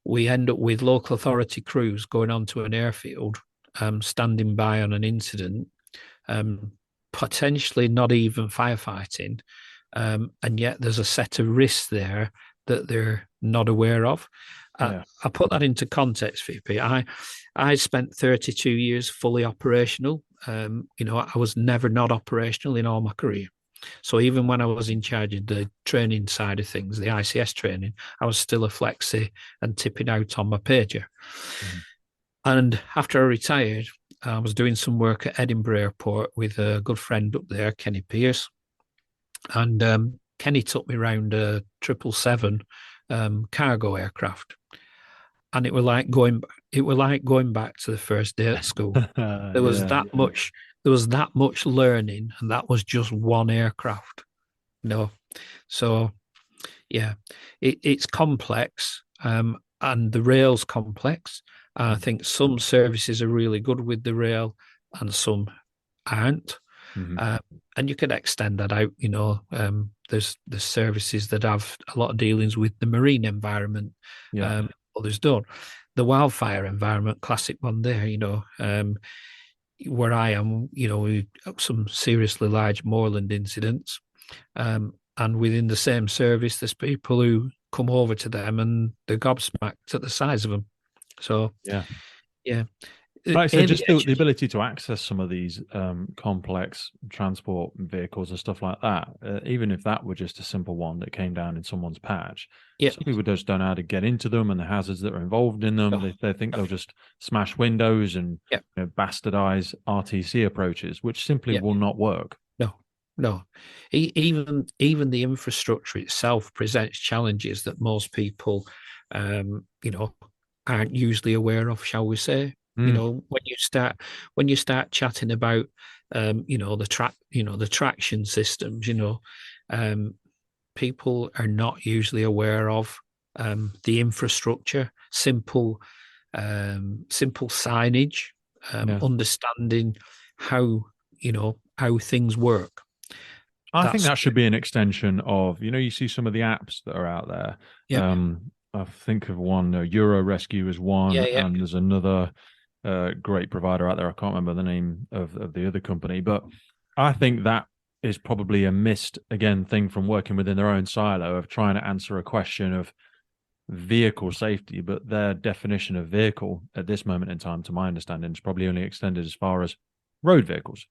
we end up with local authority crews going onto an airfield, standing by on an incident, potentially not even firefighting, and yet there's a set of risks there that they're not aware of. Yeah. I put that into context for you, Pete. I spent 32 years fully operational. I was never not operational in all my career. So even when I was in charge of the training side of things, the ICS training, I was still a flexi and tipping out on my pager. Mhm. And after I retired, I was doing some work at Edinburgh Airport with a good friend up there, Kenny Pierce. And Kenny took me around a 777 cargo aircraft. And it were like going back to the first day at school. There was Yeah. that much learning, and that was just one aircraft. So yeah, it's complex, and the rail's complex. I think some services are really good with the rail, and some aren't. Mhm. And you could extend that out. There's services that have a lot of dealings with the marine environment. Yeah. Others don't. The wildfire environment, classic one there. Where I am, we have some seriously large moorland incidents. And within the same service, there's people who come over to them and they're gobsmacked at the size of them. So, Yeah. yeah. Like I said, just the Aviation, ability to access some of these complex transport vehicles and stuff like that, even if that were just a simple one that came down in someone's patch, yeah. some people just don't know how to get into them and the hazards that are involved in them. No, They think they'll just smash windows and yeah, bastardize RTC approaches, which simply yeah. will not work. No, no. Even the infrastructure itself presents challenges that most people, aren't usually aware of, shall we say? Mm, When you start chatting about, the traction systems, people are not usually aware of the infrastructure, simple signage, yeah. understanding how how things work. I think That's that should be an extension of, you see some of the apps that are out there. yeah, I think of one, Euro Rescue is one, yeah, and there's another great provider out there. I can't remember the name of the other company, but I think that is probably a missed, again, thing from working within their own silo of trying to answer a question of vehicle safety, but their definition of vehicle at this moment in time, to my understanding, is probably only extended as far as road vehicles.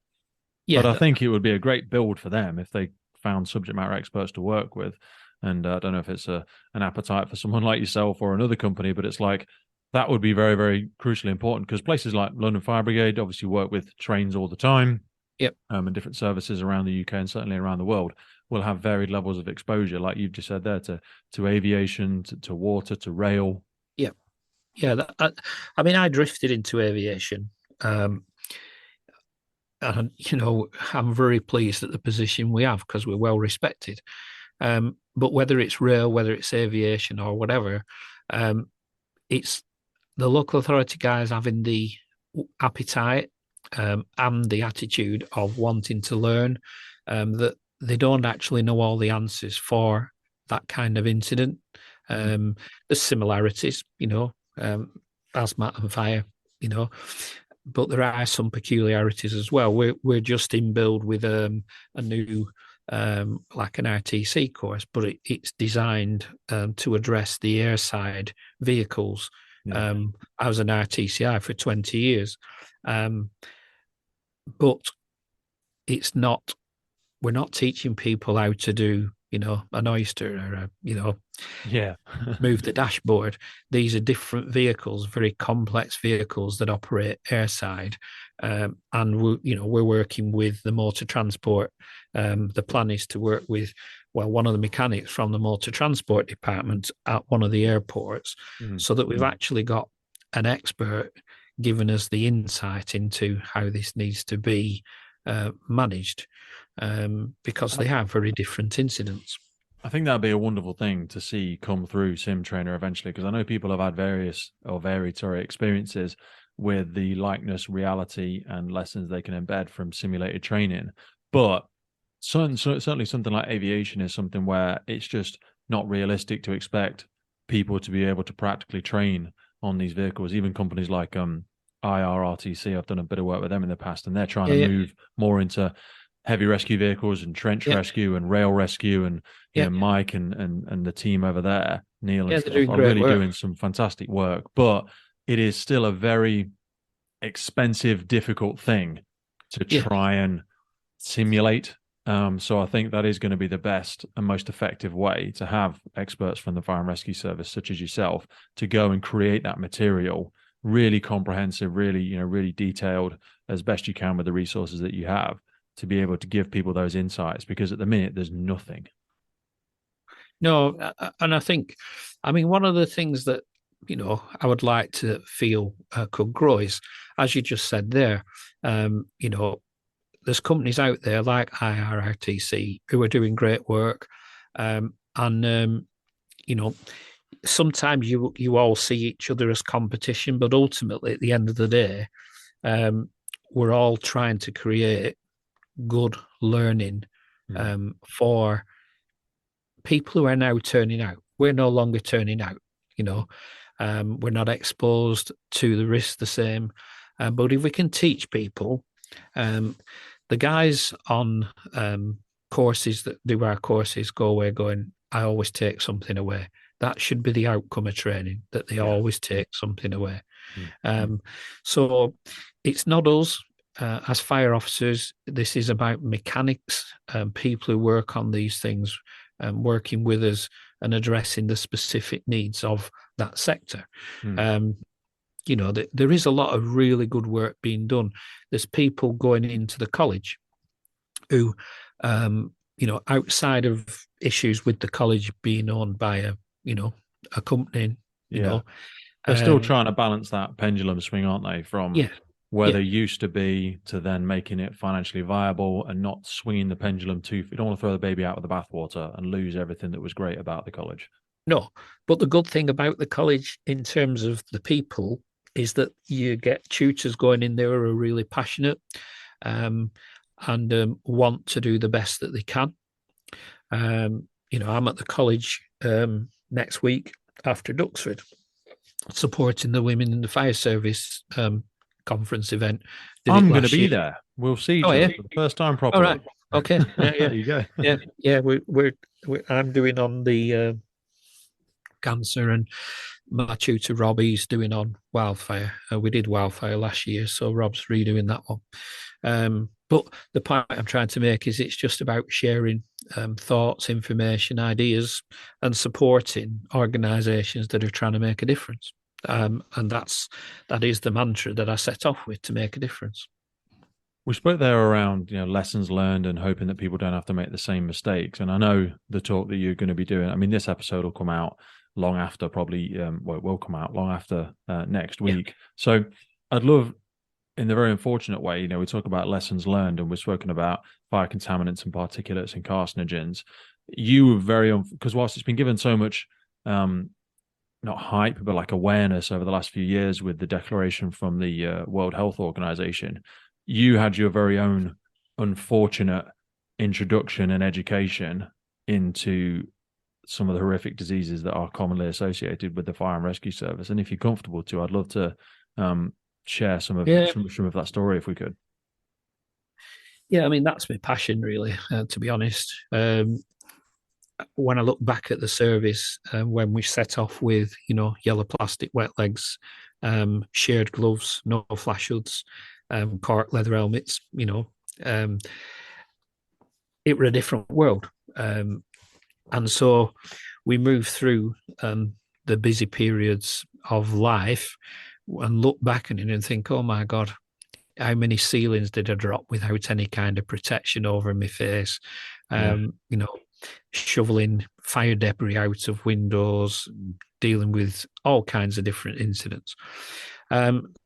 But I yeah. think it would be a great build for them if they found subject matter experts to work with. And I don't know if it's an appetite for someone like yourself or another company, but it's like that would be very, very crucially important because places like London Fire Brigade obviously work with trains all the time, Yep. And different services around the UK and certainly around the world will have varied levels of exposure, like you've just said there, to aviation, to water, to rail. Yep. Yeah. I mean, I drifted into aviation. And I'm very pleased at the position we have because we're well respected. But whether it's rail, whether it's aviation or whatever, it's the local authority guys having the appetite and the attitude of wanting to learn, that they don't actually know all the answers for that kind of incident. There's similarities, hazmat and fire, but there are some peculiarities as well. We're just in build with a new like an RTC course, but it's designed to address the airside vehicles. Yeah. I was an RTCI for 20 years, but it's not. We're not teaching people how to do, an oyster or Yeah. move the dashboard. These are different vehicles, very complex vehicles that operate airside, and we're working with the motor transport. The plan is to work with one of the mechanics from the motor transport department at one of the airports, so that we've actually got an expert giving us the insight into how this needs to be managed, because they have very different incidents. I think that'd be a wonderful thing to see come through SimTrainer eventually, because I know people have had varied experiences with the likeness, reality, and lessons they can embed from simulated training. But certainly something like aviation is something where it's just not realistic to expect people to be able to practically train on these vehicles. Even companies like IRRTC, I've done a bit of work with them in the past, and they're trying to Yeah, move more into heavy rescue vehicles and trench Yeah, rescue and rail rescue, and yeah, Mike and the team over there, Neil and yeah. They're stuff, doing are great really work. doing some fantastic work. But it is still a very expensive, difficult thing to Yeah. try and simulate. So I think that is going to be the best and most effective way to have experts from the fire and rescue service, such as yourself, to go and create that material really comprehensive, really, really detailed as best you can with the resources that you have to be able to give people those insights. Because at the minute, there's nothing. No, and I think, I mean, one of the things that I would like to feel could grow is, as you just said there, there's companies out there like IRRTC who are doing great work, and sometimes you all see each other as competition, but ultimately at the end of the day, we're all trying to create good learning for people who are now turning out. We're no longer turning out, we're not exposed to the risk the same. But if we can teach people, the guys on courses that do our courses go away going, I always take something away. That should be the outcome of training, that they always take something away. So it's not us as fire officers. This is about mechanics, people who work on these things, working with us and addressing the specific needs of that sector. There is a lot of really good work being done. There's people going into the college who, outside of issues with the college being owned by a company, they're still trying to balance that pendulum swing, aren't they? From where they used to be to then making it financially viable and not swinging the pendulum too. You don't want to throw the baby out with the bathwater and lose everything that was great about the college. No, but the good thing about the college in terms of the people is that you get tutors going in there who are really passionate and want to do the best that they can. I'm at the college next week after Duxford, supporting the Women in the Fire Service conference event. I'm going to be there. We'll see each other for the first time properly. All right. Okay. Yeah. There you go. Yeah. I'm doing on the cancer, and my tutor Robbie's doing on wildfire. We did wildfire last year, so Rob's redoing that one. But the point I'm trying to make is it's just about sharing thoughts, information, ideas, and supporting organisations that are trying to make a difference. And that is the mantra that I set off with, to make a difference. We spoke there around lessons learned and hoping that people don't have to make the same mistakes. And I know the talk that you're going to be doing. I mean, this episode will come out long after, probably. It will come out long after next week. Yeah. So I'd love, in the very unfortunate way, we talk about lessons learned, and we've spoken about fire contaminants and particulates and carcinogens. You were because whilst it's been given so much, not hype, but like awareness over the last few years with the declaration from the World Health Organization, you had your very own unfortunate introduction and education into some of the horrific diseases that are commonly associated with the fire and rescue service. And if you're comfortable to, I'd love to share some of that story if we could. Yeah, I mean, that's my passion, really, to be honest. When I look back at the service, when we set off with, yellow plastic wet legs, shared gloves, no flash hoods, cork leather helmets, it were a different world. And so we move through the busy periods of life and look back at it and think, oh my God, how many ceilings did I drop without any kind of protection over my face? Shoveling fire debris out of windows, dealing with all kinds of different incidents.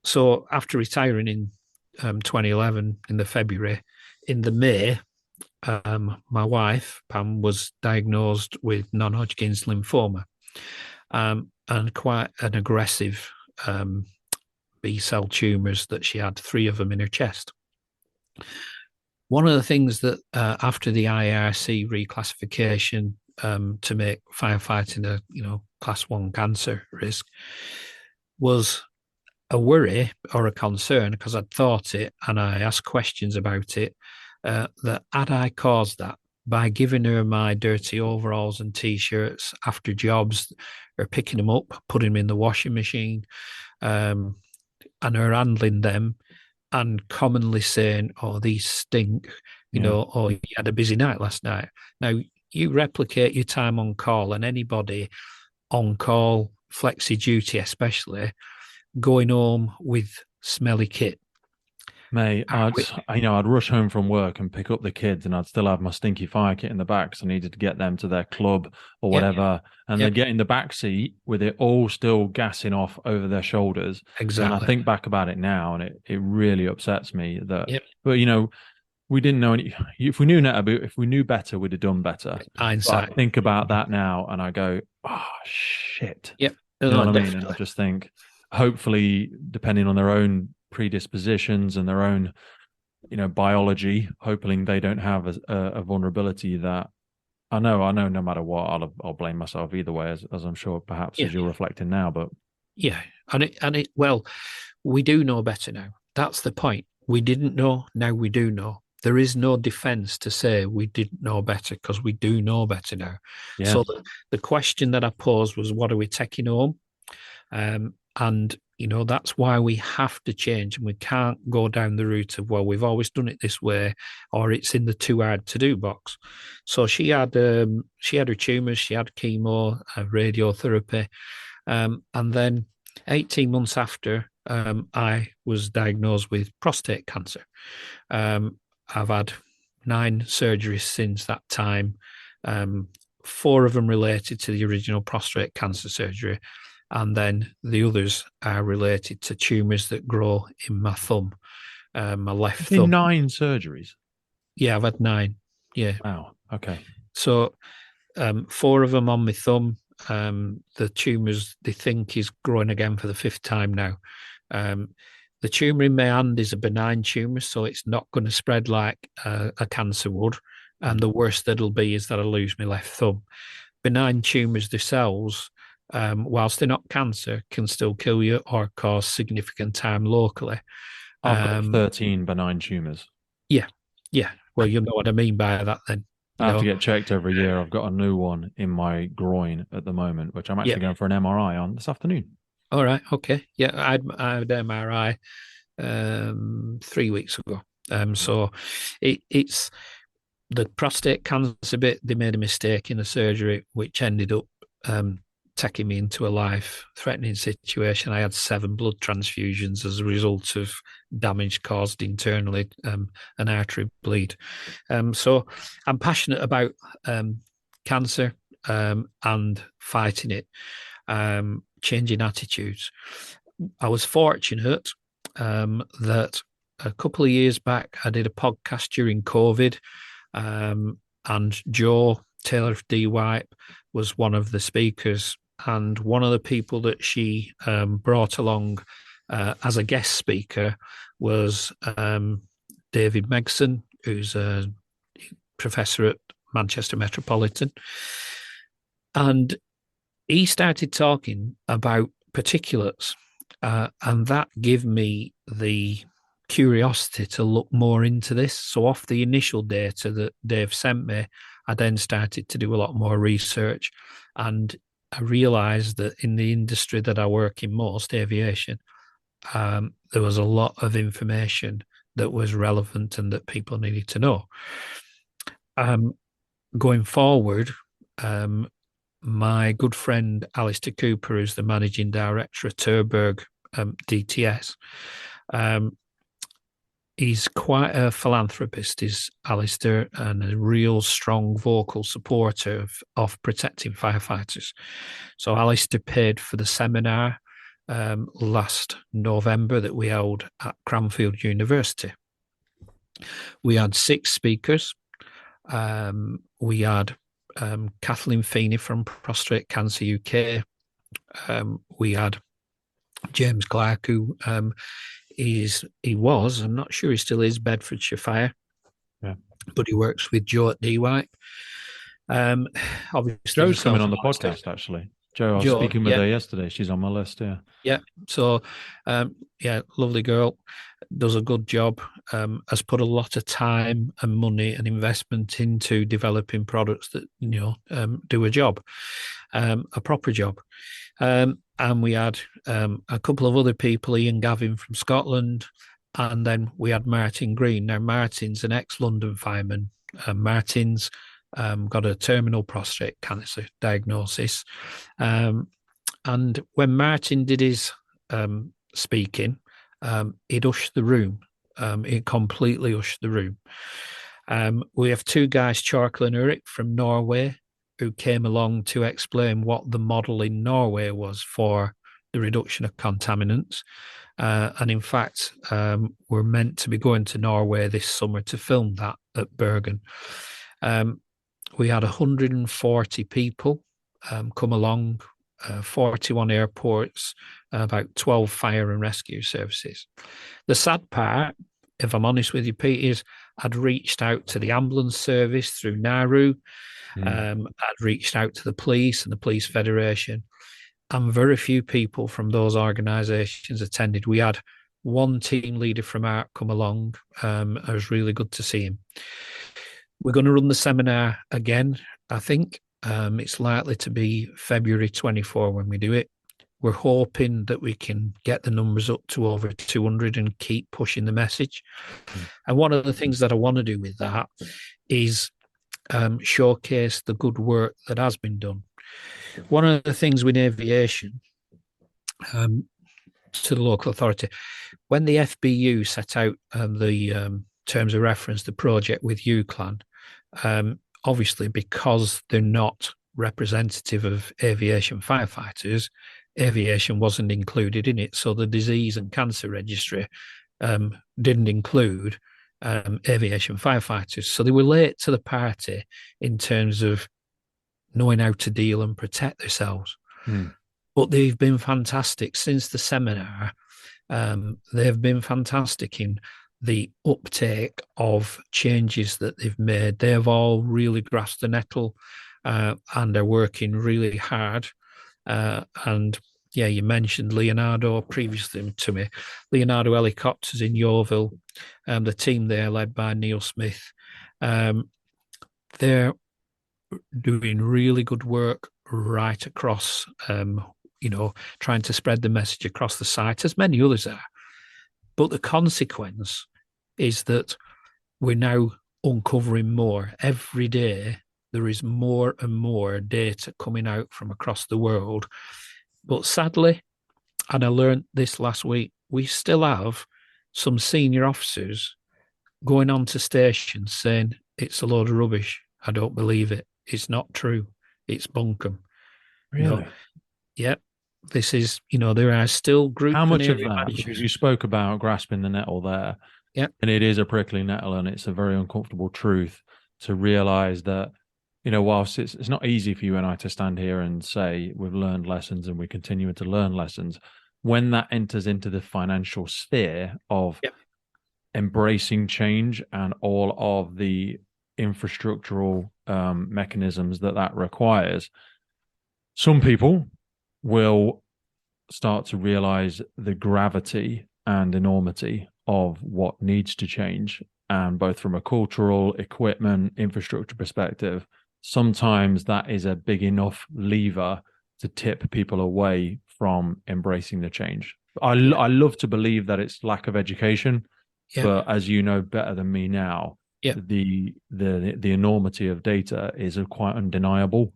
So after retiring in 2011, in the February, in the May, my wife, Pam, was diagnosed with non-Hodgkin's lymphoma and quite an aggressive B-cell tumours that she had, 3 of them in her chest. One of the things that after the IRC reclassification to make firefighting a class 1 cancer risk was a worry or a concern, because I'd thought it and I asked questions about it. that had I caused that by giving her my dirty overalls and t-shirts after jobs, or picking them up, putting them in the washing machine, and her handling them, and commonly saying, "Oh, these stink," "Oh, you had a busy night last night." Now, you replicate your time on call, and anybody on call, flexi duty especially, going home with smelly kit. Mate, I'd rush home from work and pick up the kids, and I'd still have my stinky fire kit in the back, because I needed to get them to their club or Yep. whatever. And Yep. they'd get in the back seat with it all still gassing off over their shoulders. Exactly. And I think back about it now, and it really upsets me that. Yep. But we didn't know any. If we knew better, we'd have done better. Hindsight. But I think about that now, and I go, "Oh shit!" Yep. You know what I mean? Definitely. And I just think, hopefully, depending on their own predispositions and their own, biology, hoping they don't have a vulnerability that I know no matter what, I'll blame myself either way, as I'm sure perhaps as you're reflecting now. But yeah, well, we do know better now. That's the point. We didn't know, now we do know. There is no defense to say we didn't know better, because we do know better now. yeah, So the question that I posed was, what are we taking home? And that's why we have to change, and we can't go down the route of, well, we've always done it this way, or it's in the too hard to do box. So she had her tumours, she had chemo, radiotherapy, and then 18 months after, I was diagnosed with prostate cancer. I've had 9 surgeries since that time, 4 of them related to the original prostate cancer surgery, and then the others are related to tumours that grow in my thumb, my left thumb. 9 surgeries. Yeah, I've had 9. Yeah. Wow. Okay. So 4 of them on my thumb. The tumours, they think, is growing again for the 5th time now. The tumour in my hand is a benign tumour, so it's not going to spread like a cancer would. And the worst that'll be is that I lose my left thumb. Benign tumours themselves, whilst they're not cancer, can still kill you or cause significant harm locally. I've got 13 benign tumours. Yeah. Well, you'll know what I mean by that then. I have to get checked every year. I've got a new one in my groin at the moment, which I'm actually going for an MRI on this afternoon. All right. Okay. Yeah, I had MRI 3 weeks ago. So it's the prostate cancer bit. They made a mistake in the surgery, which ended up taking me into a life-threatening situation. I had 7 blood transfusions as a result of damage caused internally, an artery bleed. So I'm passionate about cancer and fighting it, changing attitudes. I was fortunate that a couple of years back, I did a podcast during COVID, and Joe Taylor of D-Wipe was one of the speakers. And one of the people that she brought along as a guest speaker was David Megson, who's a professor at Manchester Metropolitan. And he started talking about particulates, and that gave me the curiosity to look more into this. So off the initial data that Dave sent me, I then started to do a lot more research, and I realised that in the industry that I work in most, aviation, there was a lot of information that was relevant and that people needed to know. Going forward, my good friend Alistair Cooper, who's the managing director of Terberg DTS, he's quite a philanthropist, is Alistair, and a real strong vocal supporter of protecting firefighters. So Alistair paid for the seminar last November that we held at Cranfield University. We had 6 speakers. We had Kathleen Feeney from Prostate Cancer UK. We had James Clark, who he was, I'm not sure he still is, Bedfordshire Fire, but he works with Joe at D-Wipe. Obviously, Joe's coming on the podcast, actually. Joe, I was speaking with her yesterday. She's on my list, Yeah. So, lovely girl. does a good job, has put a lot of time and money and investment into developing products that do a job, a proper job. And we had a couple of other people, Ian Gavin from Scotland, and then we had Martin Green. Now, Martin's an ex-London fireman. Martin's got a terminal prostate cancer diagnosis. And when Martin did his speaking, it hushed the room. It completely hushed the room. We have two guys, Charkel and Ulrik from Norway, who came along to explain what the model in Norway was for the reduction of contaminants. And in fact, we're meant to be going to Norway this summer to film that at Bergen. We had 140 people come along, 41 airports, about 12 fire and rescue services. The sad part, if I'm honest with you, Pete, is I'd reached out to the ambulance service through Nauru. I'd reached out to the police and the Police Federation, and very few people from those organisations attended. We had one team leader from ARC come along. It was really good to see him. We're going to run the seminar again, I think. It's likely to be February 24 when we do it. We're hoping that we can get the numbers up to over 200 and keep pushing the message. And one of the things that I want to do with that is showcase the good work that has been done. One of the things with aviation, to the local authority, when the FBU set out the terms of reference, the project with UCLAN, obviously because they're not representative of aviation firefighters, aviation wasn't included in it. So the disease and cancer registry didn't include aviation firefighters. So they were late to the party in terms of knowing how to deal and protect themselves. But they've been fantastic since the seminar. They've been fantastic in the uptake of changes that they've made. They have all really grasped the nettle and are working really hard. And yeah, you mentioned Leonardo previously to me. Leonardo Helicopters in Yeovil, the team there led by Neil Smith. They're doing really good work right across, trying to spread the message across the site, as many others are. But the consequence is that we're now uncovering more. Every day, there is more and more data coming out from across the world. But sadly, and I learned this last week, we still have some senior officers going on to stations saying it's a load of rubbish. I don't believe it. It's not true. It's bunkum. Really? Yep. This is, there are still group. How much of that? Because you spoke about grasping the nettle there. Yep. And it is a prickly nettle, and it's a very uncomfortable truth to realize that, whilst it's not easy for you and I to stand here and say we've learned lessons and we're continuing to learn lessons, when that enters into the financial sphere of embracing change and all of the infrastructural mechanisms that requires, some people will start to realize the gravity and enormity of what needs to change. And both from a cultural, equipment, infrastructure perspective, sometimes that is a big enough lever to tip people away from embracing the change. I love to believe that it's lack of education, but as you know better than me now, the enormity of data is quite undeniable.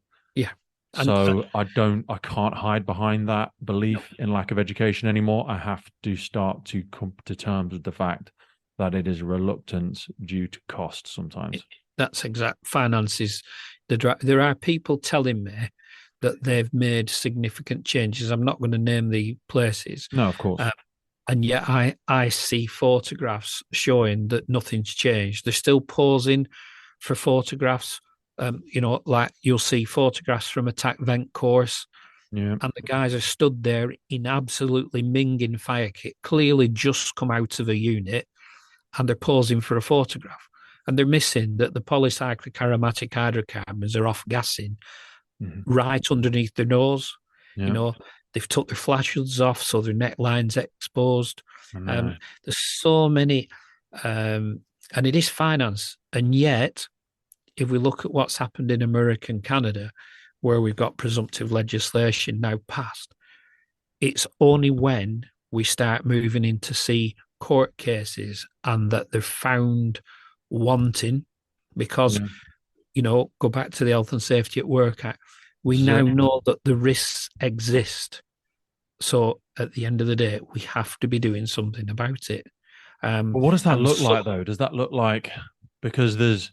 So I can't hide behind that belief in lack of education anymore. I have to start to come to terms with the fact that it is reluctance due to cost sometimes. That's exact. Finances. There are people telling me that they've made significant changes. I'm not going to name the places. No, of course. And yet I see photographs showing that nothing's changed. They're still posing for photographs. Like you'll see photographs from a TAC vent course, and the guys are stood there in absolutely minging fire kit, clearly just come out of a unit, and they're posing for a photograph. And they're missing that the polycyclic aromatic hydrocarbons are off gassing right underneath their nose. They've took their flash hoods off, so their neckline's exposed. I know. Um, there's so many, and it is finance. And yet, if we look at what's happened in America and Canada, where we've got presumptive legislation now passed, it's only when we start moving in to see court cases and that they're found wanting, because, Yeah. go back to the Health and Safety at Work Act, we now So, know that the risks exist. So at the end of the day, we have to be doing something about it. but what does that And look so, like, though? Does that look like, because there's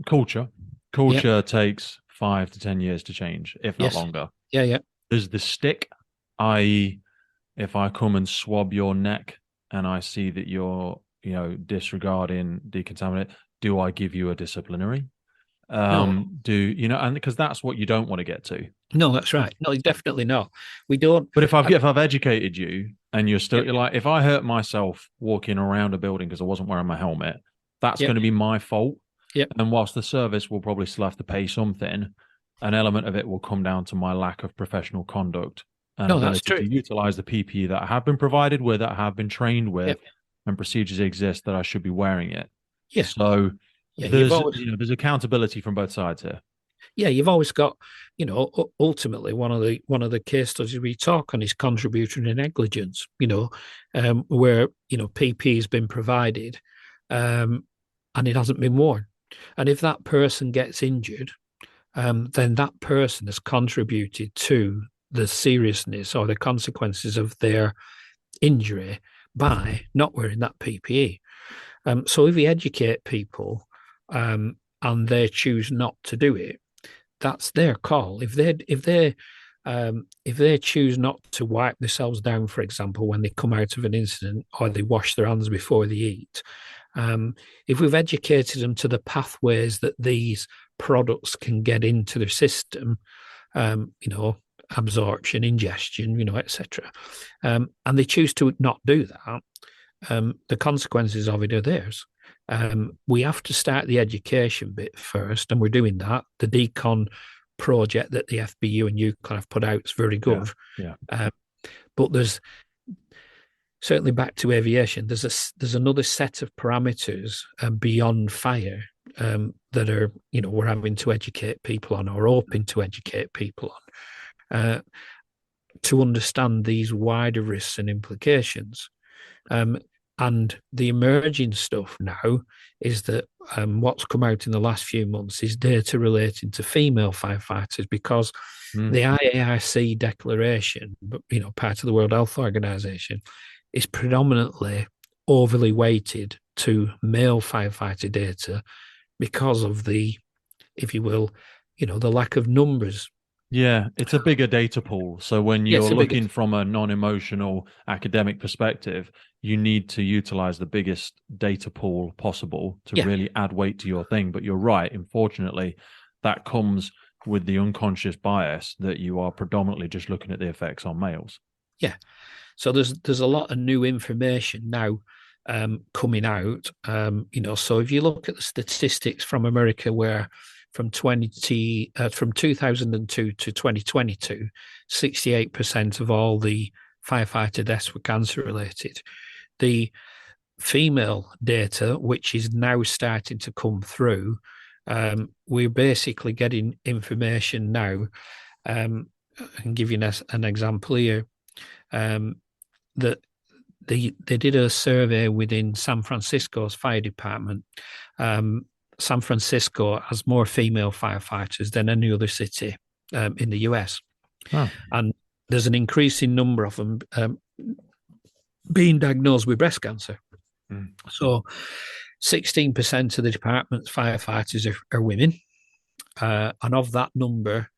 culture? yeah, Culture takes 5 to 10 years to change, if not yes, longer. yeah, yeah. There's the stick, i.e., if I come and swab your neck and I see that you're, disregarding decontaminate, do I give you a disciplinary? No, Do you know? And because that's what you don't want to get to. no, that's right. No, definitely not. We don't. But if I've I, if I've educated you and you're still yep, you're like, if I hurt myself walking around a building because I wasn't wearing my helmet, that's yep, going to be my fault. yep. And whilst the service will probably still have to pay something, an element of it will come down to my lack of professional conduct and No, that's ability true. to utilize the PPE that I have been provided with, that I have been trained with, Yep. and procedures exist that I should be wearing it. Yeah, So yeah. You've there's always, there's accountability from both sides here. yeah, you've always got, ultimately one of the case studies we talk on is contributory negligence. Where PP has been provided, and it hasn't been worn, and if that person gets injured, then that person has contributed to the seriousness or the consequences of their injury by not wearing that PPE. So if we educate people, and they choose not to do it, that's their call. If they choose not to wipe themselves down, for example, when they come out of an incident, or they wash their hands before they eat, if we've educated them to the pathways that these products can get into their system, absorption, ingestion, etc., and they choose to not do that, the consequences of it are theirs. We have to start the education bit first, and we're doing that. The decon project that the FBU and UCLan have put out is very good. Yeah. But there's certainly, back to aviation, there's another set of parameters beyond fire, that are, we're having to educate people on, or hoping to educate people on, to understand these wider risks and implications. And the emerging stuff now is that, what's come out in the last few months is data relating to female firefighters, because the IARC declaration, part of the World Health Organization, is predominantly overly weighted to male firefighter data because of the, if you will, the lack of numbers. Yeah, it's a bigger data pool. So when Yes, you're looking from a non-emotional academic perspective, you need to utilize the biggest data pool possible to really add weight to your thing. But you're right. Unfortunately, that comes with the unconscious bias that you are predominantly just looking at the effects on males. Yeah. So there's a lot of new information now, coming out. So if you look at the statistics from America, where from 2002 to 2022, 68% of all the firefighter deaths were cancer related. The female data, which is now starting to come through, we're basically getting information now. I can give you an example here. That they did a survey within San Francisco's fire department. San Francisco has more female firefighters than any other city in the US. Oh. And there's an increasing number of them being diagnosed with breast cancer. So 16% of the department's firefighters are women. And of that number,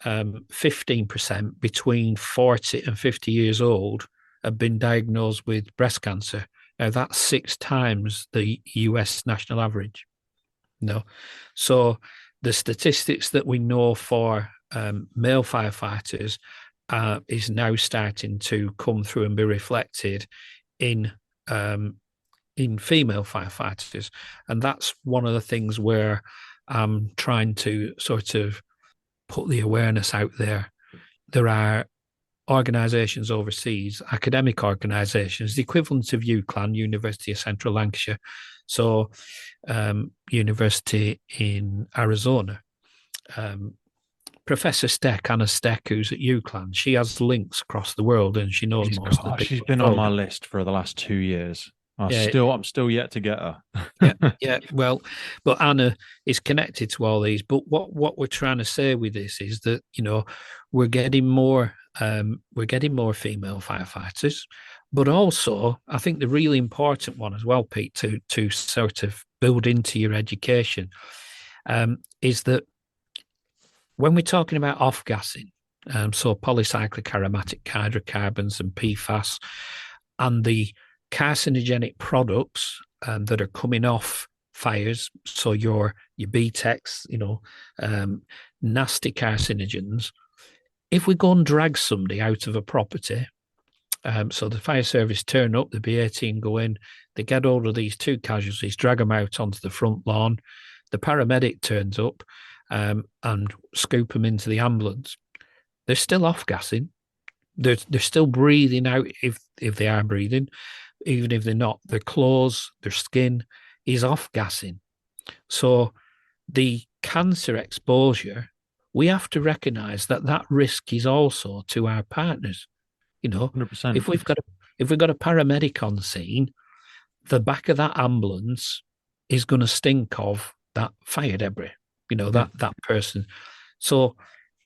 15% between 40 and 50 years old have been diagnosed with breast cancer. Now, that's 6 times the US national average. So the statistics that we know for male firefighters is now starting to come through and be reflected in female firefighters. And that's one of the things where I'm trying to sort of put the awareness out there. There are organisations overseas, academic organisations, the equivalent of UCLan, University of Central Lancashire, so University in Arizona. Professor Steck, Anna Steck, who's at UCLan, she has links across the world and she knows most of the She's people been on my involved. list for the last 2 years. Yeah, I'm still yet to get her. yeah. Well, but Anna is connected to all these. But what we're trying to say with this is that, you know, we're getting more female firefighters, but also I think the really important one as well, Pete, to sort of build into your education, is that when we're talking about off-gassing, so polycyclic aromatic hydrocarbons and PFAS, and the carcinogenic products that are coming off fires, so your BTEX, you know, nasty carcinogens. If we go and drag somebody out of a property, so the fire service turn up, the BA team go in, they get hold of these two casualties, drag them out onto the front lawn, the paramedic turns up and scoop them into the ambulance. They're still off-gassing. They're still breathing out if they are breathing. Even if they're not, their clothes, their skin is off-gassing. So the cancer exposure, we have to recognise that risk is also to our partners. You know, 100%. if we've got a paramedic on scene, the back of that ambulance is going to stink of that fire debris. You know, that person. So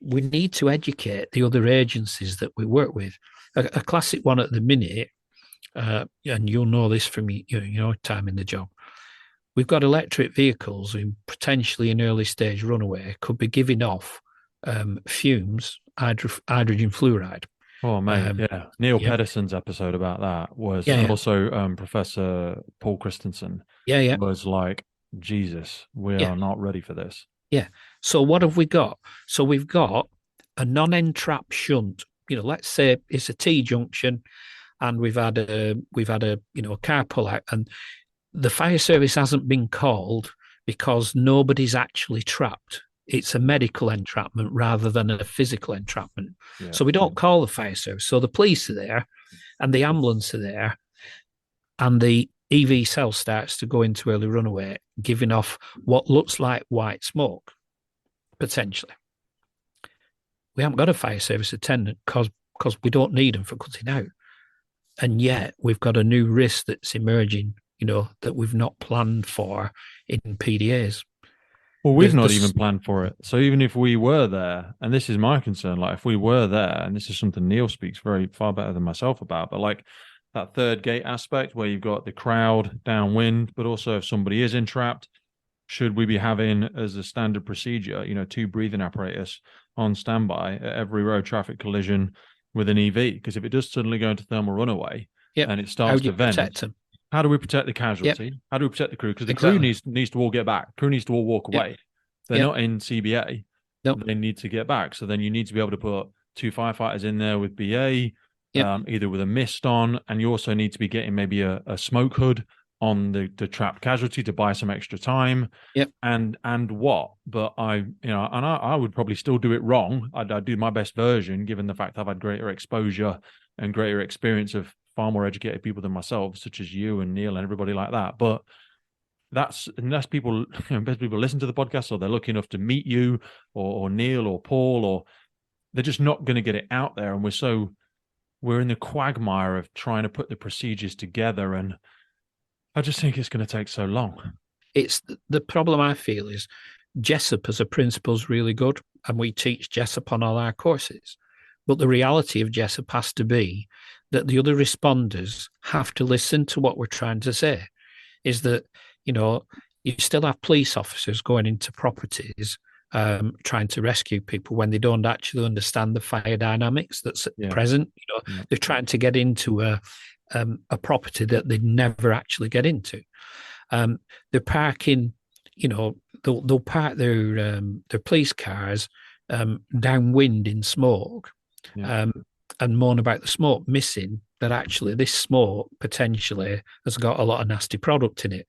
we need to educate the other agencies that we work with. A classic one at the minute, and you'll know this from your time in the job. We've got electric vehicles who potentially in early stage runaway could be giving off fumes, hydrogen fluoride. Oh, mate, yeah. Neil Pedersen's episode about that was, and also Professor Paul Christensen was like, Jesus, we are not ready for this. Yeah. So what have we got? So we've got a non-entrap shunt. You know, let's say it's a T-junction, and we've had a car pull out, and the fire service hasn't been called because nobody's actually trapped. It's a medical entrapment rather than a physical entrapment. Yeah. So we don't call the fire service. So the police are there, and the ambulance are there, and the EV cell starts to go into early runaway, giving off what looks like white smoke, potentially. We haven't got a fire service attendant because we don't need them for cutting out. And yet we've got a new risk that's emerging, you know, that we've not planned for in PDAs. Well, we've not even planned for it. So even if we were there, and this is my concern, like if we were there, and this is something Neil speaks very far better than myself about, but like that third gate aspect where you've got the crowd downwind, but also if somebody is entrapped, should we be having as a standard procedure, you know, 2 breathing apparatus on standby at every road traffic collision with an EV? Because if it does suddenly go into thermal runaway and it starts to vent, how do we protect the casualty? How do we protect the crew? Because the crew needs to all get back. Crew needs to all walk away. They're not in CBA. They need to get back. So then you need to be able to put 2 firefighters in there with BA, either with a mist on, and you also need to be getting maybe a smoke hood on the trapped casualty to buy some extra time. And what? But I would probably still do it wrong. I'd do my best version, given the fact I've had greater exposure and greater experience of far more educated people than myself, such as you and Neil and everybody like that. But that's unless people listen to the podcast, or they're lucky enough to meet you or Neil or Paul, or they're just not going to get it out there. And we're in the quagmire of trying to put the procedures together, and I just think it's going to take so long. It's the problem I feel is Jessup as a principle is really good, and we teach Jessup on all our courses. But the reality of Jessup has to be that the other responders have to listen to what we're trying to say. Is that, you know, you still have police officers going into properties trying to rescue people when they don't actually understand the fire dynamics that's present. You know, they're trying to get into a property that they never actually get into. They're parking, you know, they'll park their police cars downwind in smoke and moan about the smoke, missing that actually this smoke potentially has got a lot of nasty product in it.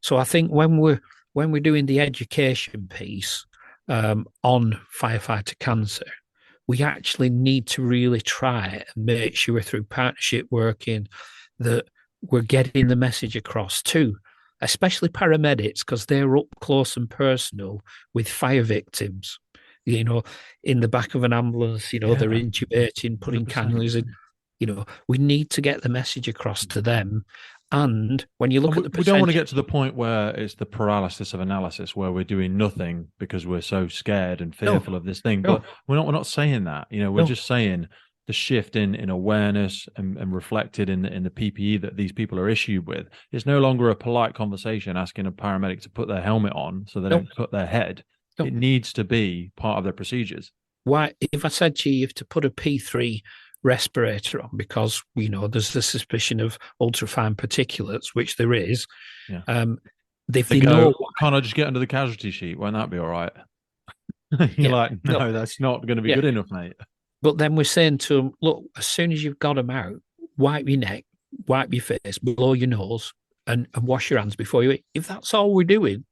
So I think when we're doing the education piece on firefighter cancer, we actually need to really try and make sure through partnership working that we're getting the message across too, especially paramedics, because they're up close and personal with fire victims. In the back of an ambulance, they're intubating, putting 100%. cannulas in. We need to get the message across to them. And when you look at the we don't want to percentage, get to the point where it's the paralysis of analysis, where we're doing nothing because we're so scared and no, fearful of this thing. no, But we're not saying that. We're no, just saying the shift in awareness and reflected in the PPE that these people are issued with. It's no longer a polite conversation asking a paramedic to put their helmet on so they no, don't cut their head. no. It needs to be part of their procedures. Why, if I said to you, to put a P3 respirator on because there's the suspicion of ultrafine particulates, which there is. Yeah. If they know, can't I just get under the casualty sheet? Won't that be all right? You're like, no, that's not going to be good enough, mate. But then we're saying to them, look, as soon as you've got them out, wipe your neck, wipe your face, blow your nose, and wash your hands before you eat. If that's all we're doing,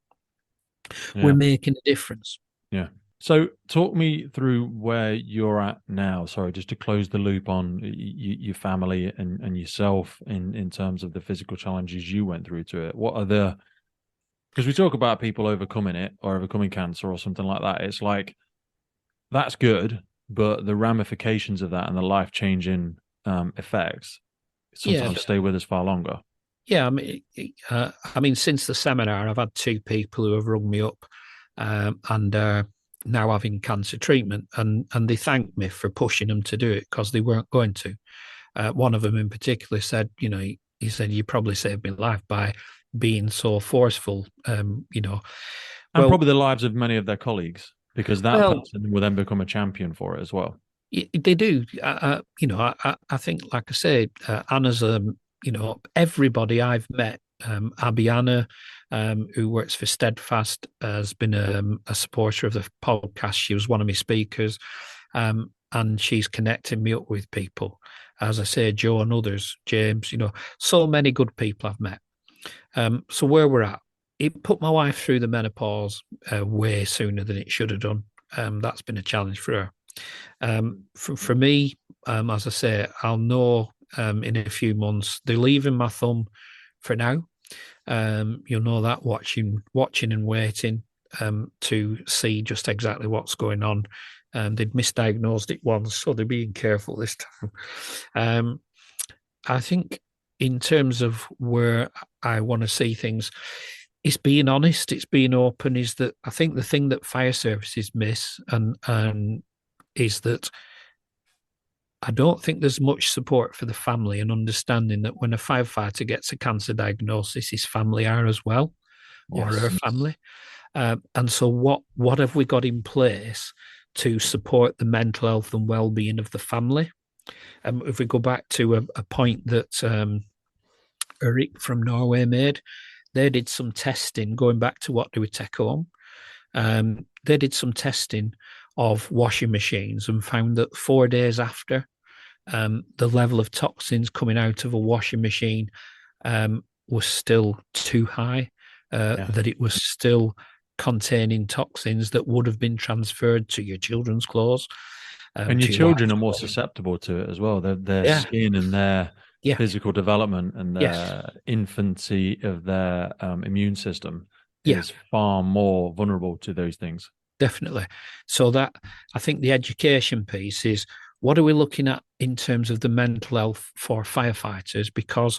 we're making a difference. Yeah. So talk me through where you're at now. Sorry, just to close the loop on your family and yourself in terms of the physical challenges you went through to it. What are because we talk about people overcoming it or overcoming cancer or something like that. It's like, that's good, but the ramifications of that and the life-changing effects sometimes stay with us far longer. Yeah, I mean, since the seminar, I've had 2 people who have rung me up and now having cancer treatment, and they thanked me for pushing them to do it because they weren't going to. One of them in particular said, he said, you probably saved my life by being so forceful, and probably the lives of many of their colleagues, because that person will then become a champion for it as well. They do. I think, like I said, Anna's, everybody I've met, Abiana, who works for Steadfast, has been a supporter of the podcast. She was one of my speakers, and she's connecting me up with people. As I say, Joe and others, James, so many good people I've met. So where we're at, it put my wife through the menopause way sooner than it should have done. That's been a challenge for her. For me, as I say, I'll know in a few months. They're leaving my thumb for now. You'll know that watching and waiting to see just exactly what's going on. They'd misdiagnosed it once, so they're being careful this time. I think in terms of where I want to see things, it's being honest, it's being open. Is that I think the thing that fire services miss and is that I don't think there's much support for the family and understanding that when a firefighter gets a cancer diagnosis, his family are as well, or her family. And so what have we got in place to support the mental health and well-being of the family? If we go back to a point that Eric from Norway made, they did some testing, going back to what do we take home. They did some testing of washing machines and found that 4 days after, the level of toxins coming out of a washing machine was still too high, that it was still containing toxins that would have been transferred to your children's clothes. And your children are more susceptible to it as well. Their skin and their physical development and their infancy of their immune system is far more vulnerable to those things. Definitely. So that, I think the education piece is, what are we looking at in terms of the mental health for firefighters? Because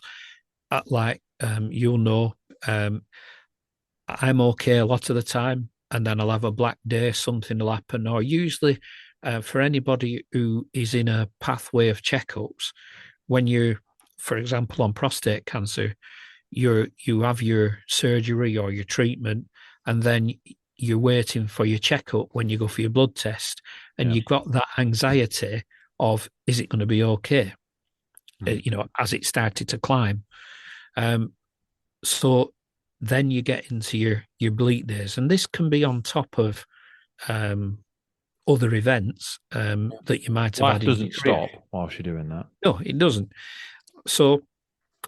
you'll know, I'm okay a lot of the time, and then I'll have a black day, something will happen. Or usually for anybody who is in a pathway of checkups, when you're, for example, on prostate cancer, you have your surgery or your treatment, and then you're waiting for your checkup when you go for your blood test, and you've got that anxiety of, is it going to be okay? As it started to climb. So then you get into your bleak days, and this can be on top of other events that you might have had. Life doesn't stop whilst you're doing that. No, it doesn't. So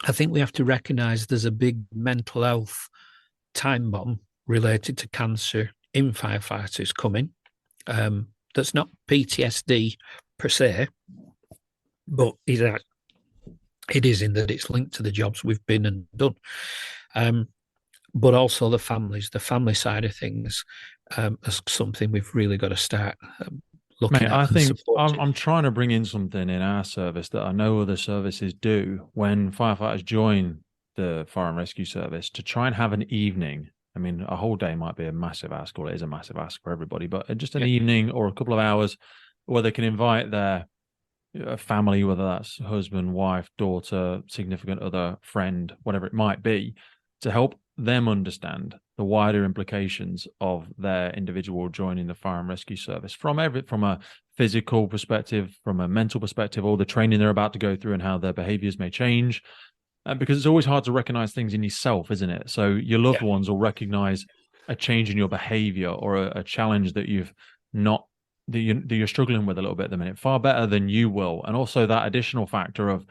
I think we have to recognise there's a big mental health time bomb related to cancer in firefighters coming. that's not PTSD per se, but it is in that it's linked to the jobs we've been and done. But also the family side of things is something we've really got to start looking Mate, at I and think supporting. I'm trying to bring in something in our service that I know other services do when firefighters join the fire and rescue service, to try and have an evening. I mean, a whole day might be a massive ask, or it is a massive ask for everybody, but just an Yeah, evening or a couple of hours where they can invite their family, whether that's husband, wife, daughter, significant other, friend, whatever it might be, to help them understand the wider implications of their individual joining the fire and rescue service from a physical perspective, from a mental perspective, all the training they're about to go through and how their behaviors may change. Because it's always hard to recognize things in yourself, isn't it? So your loved yeah, ones will recognize a change in your behavior or a challenge that you've not that you're struggling with a little bit at the minute, far better than you will. And also that additional factor of,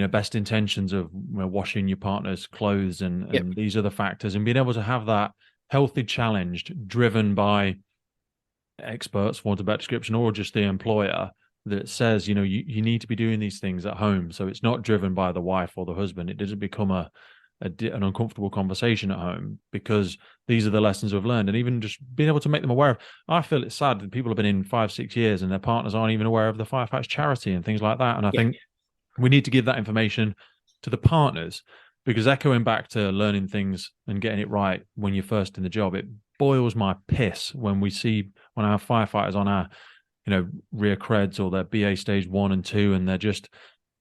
best intentions of, washing your partner's clothes and yeah, these other factors, and being able to have that healthy challenge driven by experts, for want of a better description, or just the employer that says, you need to be doing these things at home. So it's not driven by the wife or the husband. It doesn't become an uncomfortable conversation at home, because these are the lessons we've learned. And even just being able to make them aware of, I feel it's sad that people have been in 5-6 years and their partners aren't even aware of the Firefighters charity and things like that. And I yeah, think we need to give that information to the partners, because echoing back to learning things and getting it right when you're first in the job, it boils my piss when our firefighters on our, rear creds or their BA stage 1 and 2, and they're just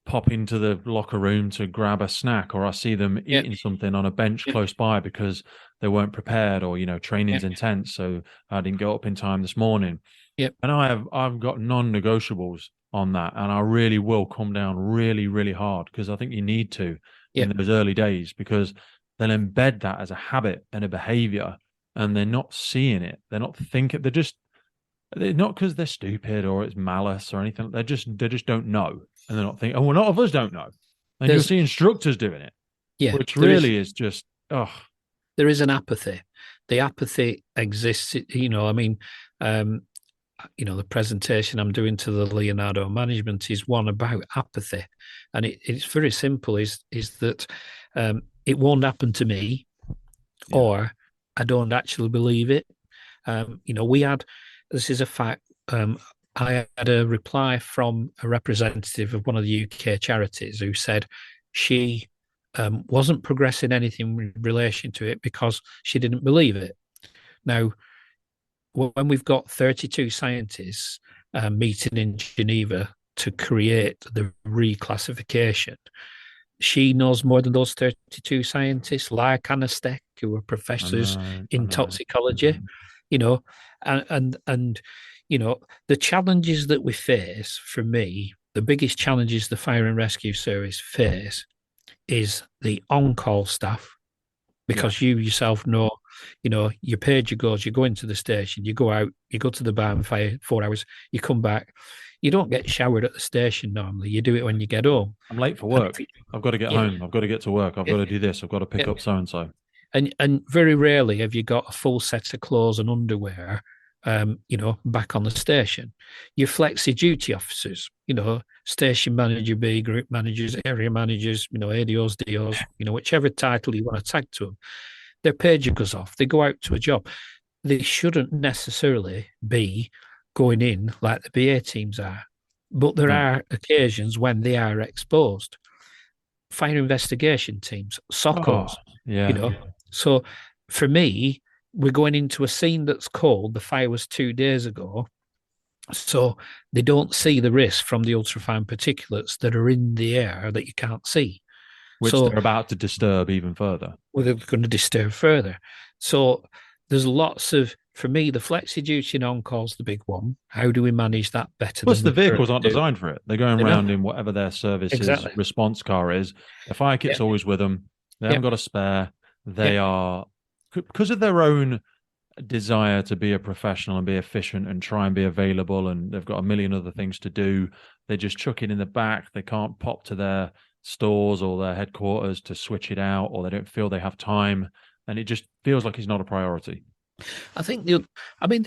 pop into the locker room to grab a snack, or I see them yeah, eating something on a bench yeah, close by because they weren't prepared, or yeah, training's intense, so I didn't get up in time this morning. yeah, And I've got non-negotiables on that, and I really will come down really, really hard, because I think you need to yeah. in those early days, because they'll embed that as a habit and a behavior, and they're not seeing it, they're not thinking, they're not because they're stupid or it's malice or anything. They just don't know, and they're not thinking. Oh, well, a lot of us don't know, and you'll There's see instructors doing it, yeah, which really is just there is an apathy. The apathy exists. I mean, um, the presentation I'm doing to the Leonardo management is one about apathy, and it's very simple. Is that it won't happen to me, yeah. or I don't actually believe it. We had this is a fact. I had a reply from a representative of one of the UK charities who said she wasn't progressing anything in relation to it because she didn't believe it. Now, when we've got 32 scientists meeting in Geneva to create the reclassification, she knows more than those 32 scientists, like Anna Steck, who are professors I in know. toxicology, you know, and the challenges that we face, for me, the biggest challenges the fire and rescue service face is the on-call staff, Yeah, because you yourself know, your pager goes, you go into the station, you go out, you go to the bar and fire 4 hours, you come back, you don't get showered at the station normally. You do it when you get home. I'm late for And work. I've got to get yeah, home. I've got to get to work. I've got to do this. I've got to pick yeah. up so and so. And very rarely have you got a full set of clothes and underwear, back on the station. Your flexi duty officers, station manager B, group managers, area managers, ADOs, DOs, whichever title you want to tag to them, their pager goes off. They go out to a job. They shouldn't necessarily be going in like the BA teams are, but there No. are occasions when they are exposed. Fire investigation teams, Oh, SOCOs, you yeah. know. So for me, we're going into a scene that's cold. The fire was 2 days ago. So they don't see the risk from the ultrafine particulates that are in the air that you can't see. Which So they're about to disturb even further. they're going to disturb further. So there's lots of, for me, the flexi duty and on call's the big one. How do we manage that better Plus, than the we vehicles currently aren't do? designed for it. They're going You around know, in whatever their service's exactly. response car is. The fire kit's Yeah, always with them. They yeah, haven't got a spare. yeah, They are, because of their own desire to be a professional and be efficient and try and be available, and they've got a million other things to do. They just chuck it in the back. They can't pop to their stores or their headquarters to switch it out, or they don't feel they have time. And it just feels like it's not a priority. I think there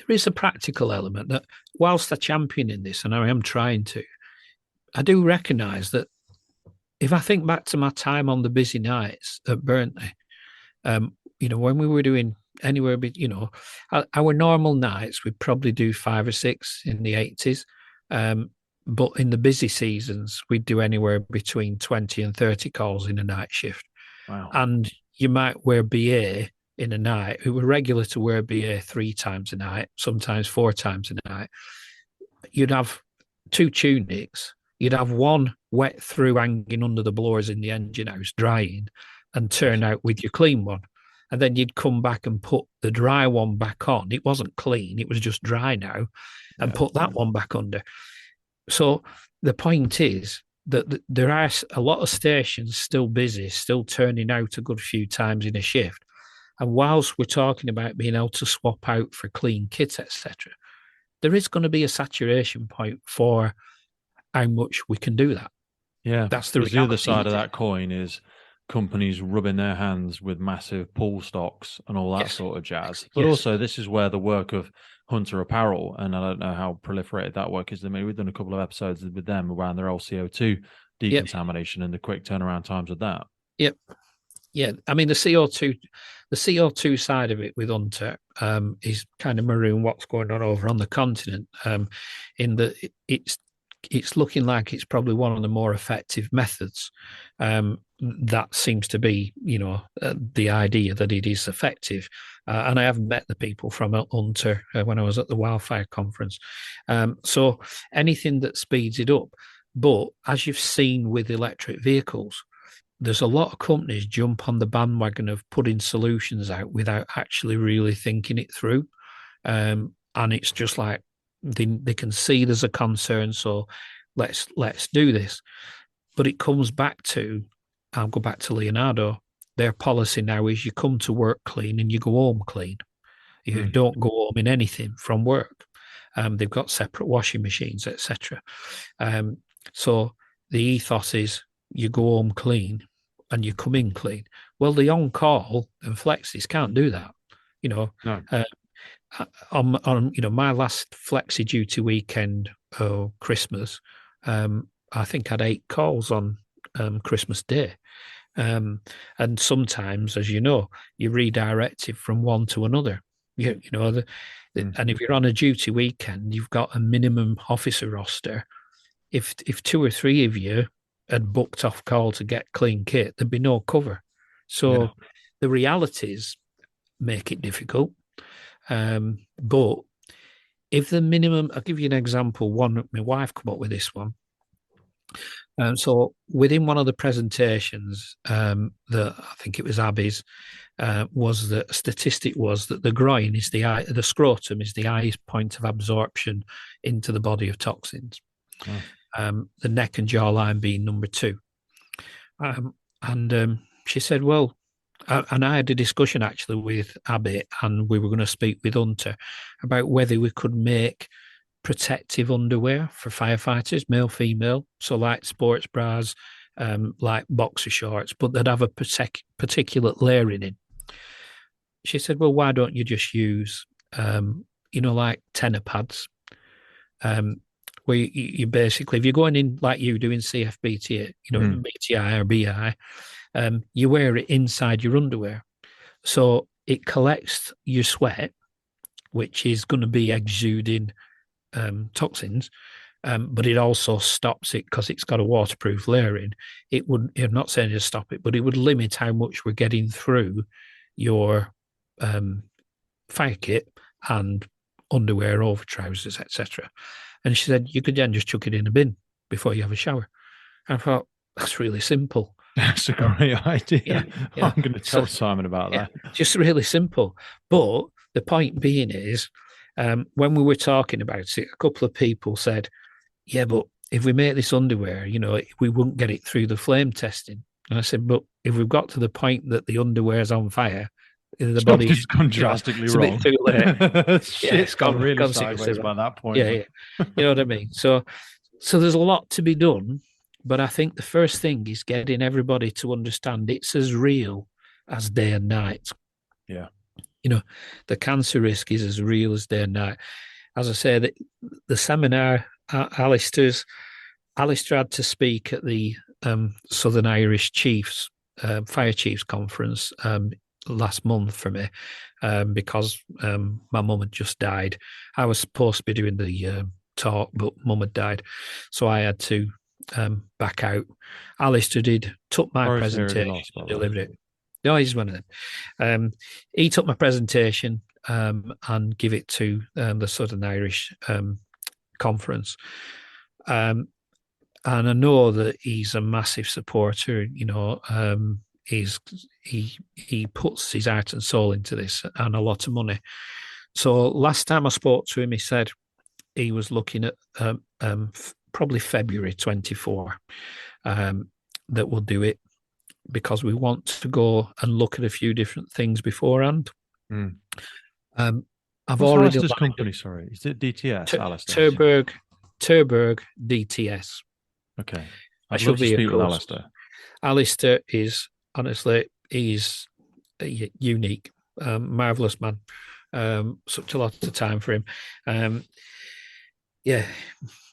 is a practical element that, whilst I champion in this, and I am trying to, I do recognise that if I think back to my time on the busy nights at Burnley, when we were doing anywhere, our normal nights, we'd probably do 5 or 6 in the 80s. But in the busy seasons, we'd do anywhere between 20 and 30 calls in a night shift. Wow. And you might wear BA in a night. It was regular to wear BA 3 times a night, sometimes 4 times a night. You'd have 2 tunics. You'd have one wet through hanging under the blowers in the engine house, drying, and turn out with your clean one. And then you'd come back and put the dry one back on. It wasn't clean, it was just dry now, and put that one back under. So the point is that there are a lot of stations still busy, still turning out a good few times in a shift. And whilst we're talking about being able to swap out for clean kit, etc., there is going to be a saturation point for how much we can do that. Yeah, that's the the other side of that coin is companies rubbing their hands with massive pool stocks and all that sort of jazz. But also, this is where the work of Hunter Apparel, and I don't know how proliferated that work is. I mean, we've done a couple of episodes with them around their LCO2 decontamination and the quick turnaround times of that. Yep. Yeah, I mean the CO2 side of it with Hunter is kind of mirroring what's going on over on the continent. In that it's looking like it's probably one of the more effective methods. That seems to be, the idea that it is effective. And I have met the people from Hunter when I was at the wildfire conference. So anything that speeds it up. But as you've seen with electric vehicles, there's a lot of companies jump on the bandwagon of putting solutions out without actually really thinking it through. And it's just like they can see there's a concern, so let's do this. But it comes back to, I'll go back to Leonardo. Their policy now is you come to work clean and you go home clean. You don't go home in anything from work. They've got separate washing machines, etc. So the ethos is you go home clean and you come in clean. Well, the on-call and flexis can't do that. No. On my last flexi duty weekend, Christmas, I think I had 8 calls on Christmas Day. And sometimes, as you know, you redirect it from one to another. And if you're on a duty weekend, you've got a minimum officer roster. If 2 or 3 of you had booked off call to get clean kit, there'd be no cover. So the realities make it difficult. But if the minimum, I'll give you an example. My wife come up with this one. So within one of the presentations, that I think it was Abby's, was that a statistic was that the groin is the scrotum is the highest point of absorption into the body of toxins. The neck and jawline being number 2. And she said, well, and I had a discussion actually with Abby, and we were going to speak with Hunter about whether we could make protective underwear for firefighters, male, female, so like sports bras, like boxer shorts, but they'd have a particular layering in. She said, well, why don't you just use, like tenor pads, where you basically, if you're going in like you doing CFBT, BTI or BI, you wear it inside your underwear. So it collects your sweat, which is going to be exuding toxins, but it also stops it because it's got a waterproof layering. I'm not saying to stop it, but it would limit how much we're getting through your fire kit and underwear over trousers, etc. And she said, you could then just chuck it in a bin before you have a shower. And I thought, that's really simple. That's a great idea. Yeah. I'm going to tell Simon about that. Just really simple. But the point being is, when we were talking about it, a couple of people said, yeah, but if we make this underwear, we wouldn't get it through the flame testing. And I said, but if we've got to the point that the underwear is on fire, the body's gone drastically wrong. It's a bit too late. It's gone really sideways by that point. Yeah. You know what I mean? So there's a lot to be done, but I think the first thing is getting everybody to understand it's as real as day and night. Yeah. You know, the cancer risk is as real as day and night. As I say, the seminar, Alistair had to speak at the Southern Irish Chiefs Fire Chiefs Conference last month for me because my mum had just died. I was supposed to be doing the talk, but mum had died, so I had to back out. Alistair took my Sorry to hear he presentation lost, by and the way. delivered it. No, he's one of them. He took my presentation and give it to the Southern Irish conference. And I know that he's a massive supporter. You know, he puts his heart and soul into this and a lot of money. So last time I spoke to him, he said he was looking at probably February 24 that we'll do it, because we want to go and look at a few different things beforehand. Mm. I've What's already Alistair's company? Sorry, is it DTS? Alistair. Terberg DTS. Okay, I I'd shall love to be, of speak with course. Alistair. Alistair is honestly, he's unique, marvelous man. Such a lot of time for him. Yeah,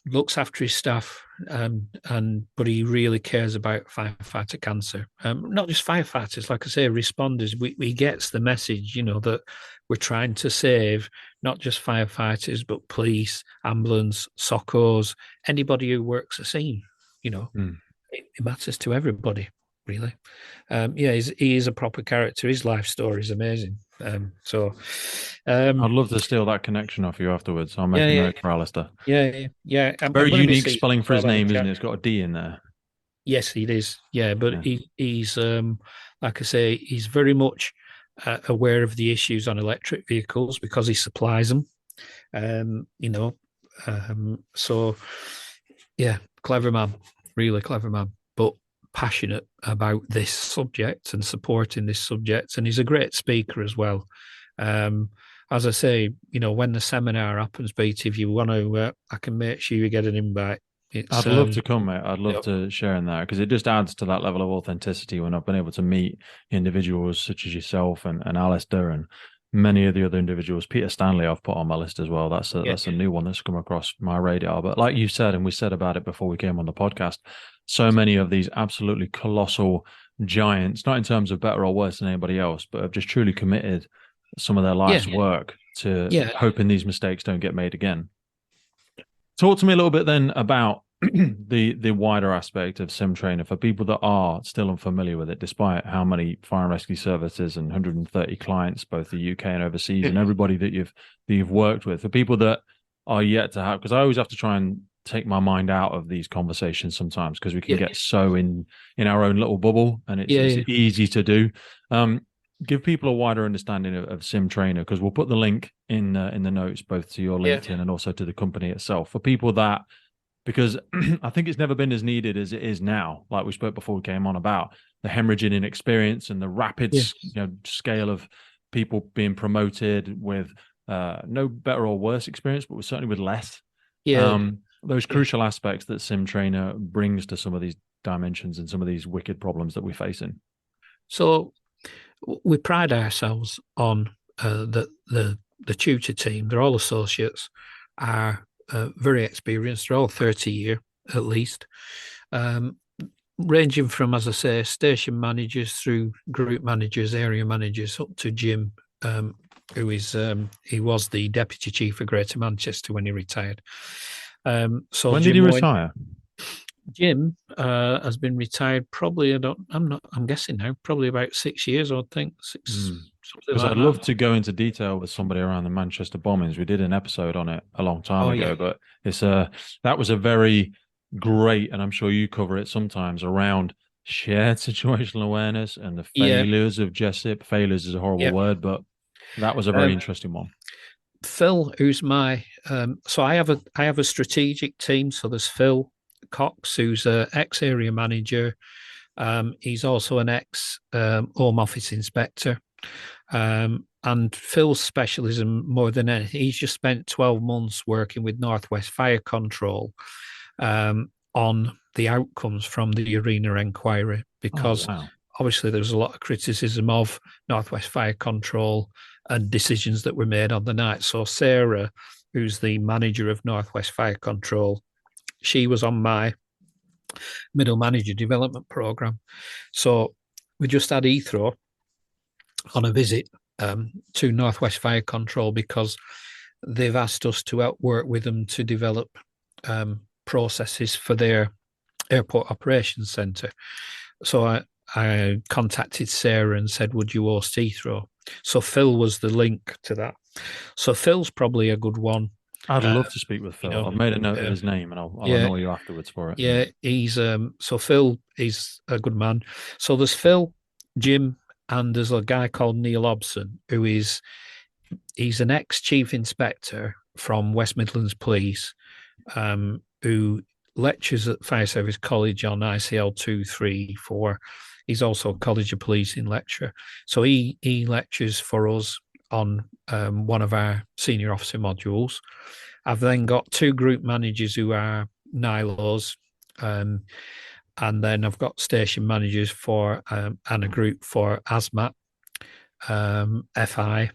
looks after his staff, but he really cares about firefighter cancer. Not just firefighters, like I say, responders. He gets the message, you know, that we're trying to save not just firefighters, but police, ambulance, SOCOs, anybody who works a scene. You know, it matters to everybody, really. Yeah, he is a proper character. His life story is amazing. I'd love to steal that connection off you afterwards. I'll make a note for Alistair. Yeah. Very unique spelling for his name, isn't it? It's got a D in there. Yes, it is. Yeah, but he's like I say, he's very much aware of the issues on electric vehicles because he supplies them. You know, so yeah, clever man, really clever man, but passionate about this subject and supporting this subject, and he's a great speaker as well. As I say, you know, when the seminar happens, Pete, if you want to, I can make sure you get an invite. I'd love to come, mate. I'd love to share in that because it just adds to that level of authenticity when I've been able to meet individuals such as yourself and Alistair and many of the other individuals. Peter Stanley, I've put on my list as well. That's a new one that's come across my radar. But like you said, and we said about it before we came on the podcast, so many of these absolutely colossal giants, not in terms of better or worse than anybody else, but have just truly committed some of their life's work to hoping these mistakes don't get made again. Talk to me a little bit then about the wider aspect of SimTrainer for people that are still unfamiliar with it, despite how many fire and rescue services and 130 clients, both the UK and overseas, and everybody that you've worked with. For people that are yet to have, because I always have to try and take my mind out of these conversations sometimes because we can get so in our own little bubble, and it's easy to do. Give people a wider understanding of SimTrainer, because we'll put the link in the notes both to your LinkedIn and also to the company itself for people that, because I think it's never been as needed as it is now. Like we spoke before we came on about the hemorrhaging in experience and the rapid scale of people being promoted with no better or worse experience, but certainly with less. Those crucial aspects that SimTrainer brings to some of these dimensions and some of these wicked problems that we're facing. So we pride ourselves on the tutor team. They're all associates, are very experienced. They're all 30-year at least, ranging from, as I say, station managers through group managers, area managers, up to Jim, who is he was the deputy chief of Greater Manchester when he retired. So when did he retire? Jim has been retired probably, I'm guessing now, probably about 6 years, I think. Because I'd love to go into detail with somebody around the Manchester bombings. We did an episode on it a long time ago, but it's that was a very great, and I'm sure you cover it sometimes, around shared situational awareness and the failures of JESIP. Failures is a horrible word, but that was a very interesting one. Phil, who's my so I have a strategic team. So there's Phil Cox, who's an ex-area manager. He's also an ex-Home Office inspector. And Phil's specialism, more than anything, he's just spent 12 months working with Northwest Fire Control on the outcomes from the arena inquiry, because obviously there's a lot of criticism of Northwest Fire Control and decisions that were made on the night. So Sarah, who's the manager of Northwest Fire Control, she was on my middle manager development program. So we just had Ethro on a visit to Northwest Fire Control because they've asked us to help work with them to develop processes for their airport operations centre. So I contacted Sarah and said, would you host Ethro? So Phil was the link to that. So Phil's probably a good one. I'd love to speak with Phil. You know, I've made a note of his name, and I'll yeah, annoy you afterwards for it. yeah, he's so Phil is a good man. So there's Phil, Jim, and there's a guy called Neil Hobson he's an ex-chief inspector from West Midlands Police, who lectures at Fire Service College on ICL 2, 3, 4. He's also a College of Policing lecturer. So he lectures for us on one of our senior officer modules. I've then got two group managers who are NILOs, and then I've got station managers for and a group for ASMAT, FI,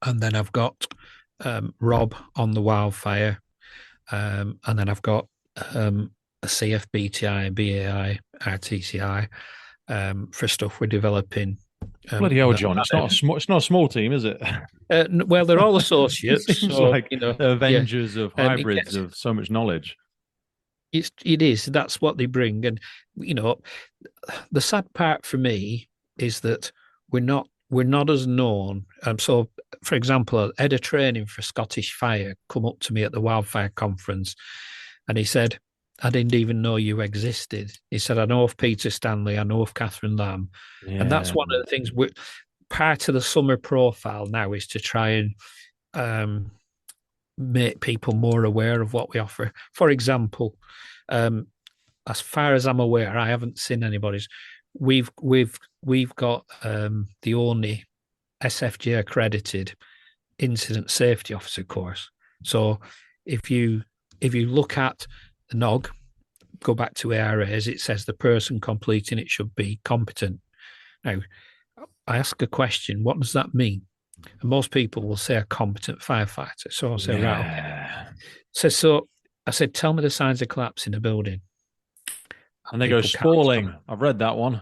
and then I've got Rob on the wildfire, and then I've got a CFBTI, BAI, RTCI for stuff we're developing. Bloody hell, John! It's not a small team, is it? Well, they're all associates. It seems so, like the Avengers of hybrids of so much knowledge. It is. That's what they bring, and the sad part for me is that we're not as known. So, for example, I had a training for Scottish Fire come up to me at the wildfire conference, and he said, I didn't even know you existed. He said, I know of Peter Stanley, I know of Catherine Lamb. Yeah. And that's one of the things part of the summer profile now is to try and make people more aware of what we offer. For example, as far as I'm aware, I haven't seen anybody's. We've got the only SFJ accredited incident safety officer course. So if you look at the NOG, go back to ARAs, it says the person completing it should be competent. Now, I ask a question, what does that mean? And most people will say a competent firefighter. So I'll say, right, okay. So I said, tell me the signs of collapse in a building. And they go, spalling. I've read that one.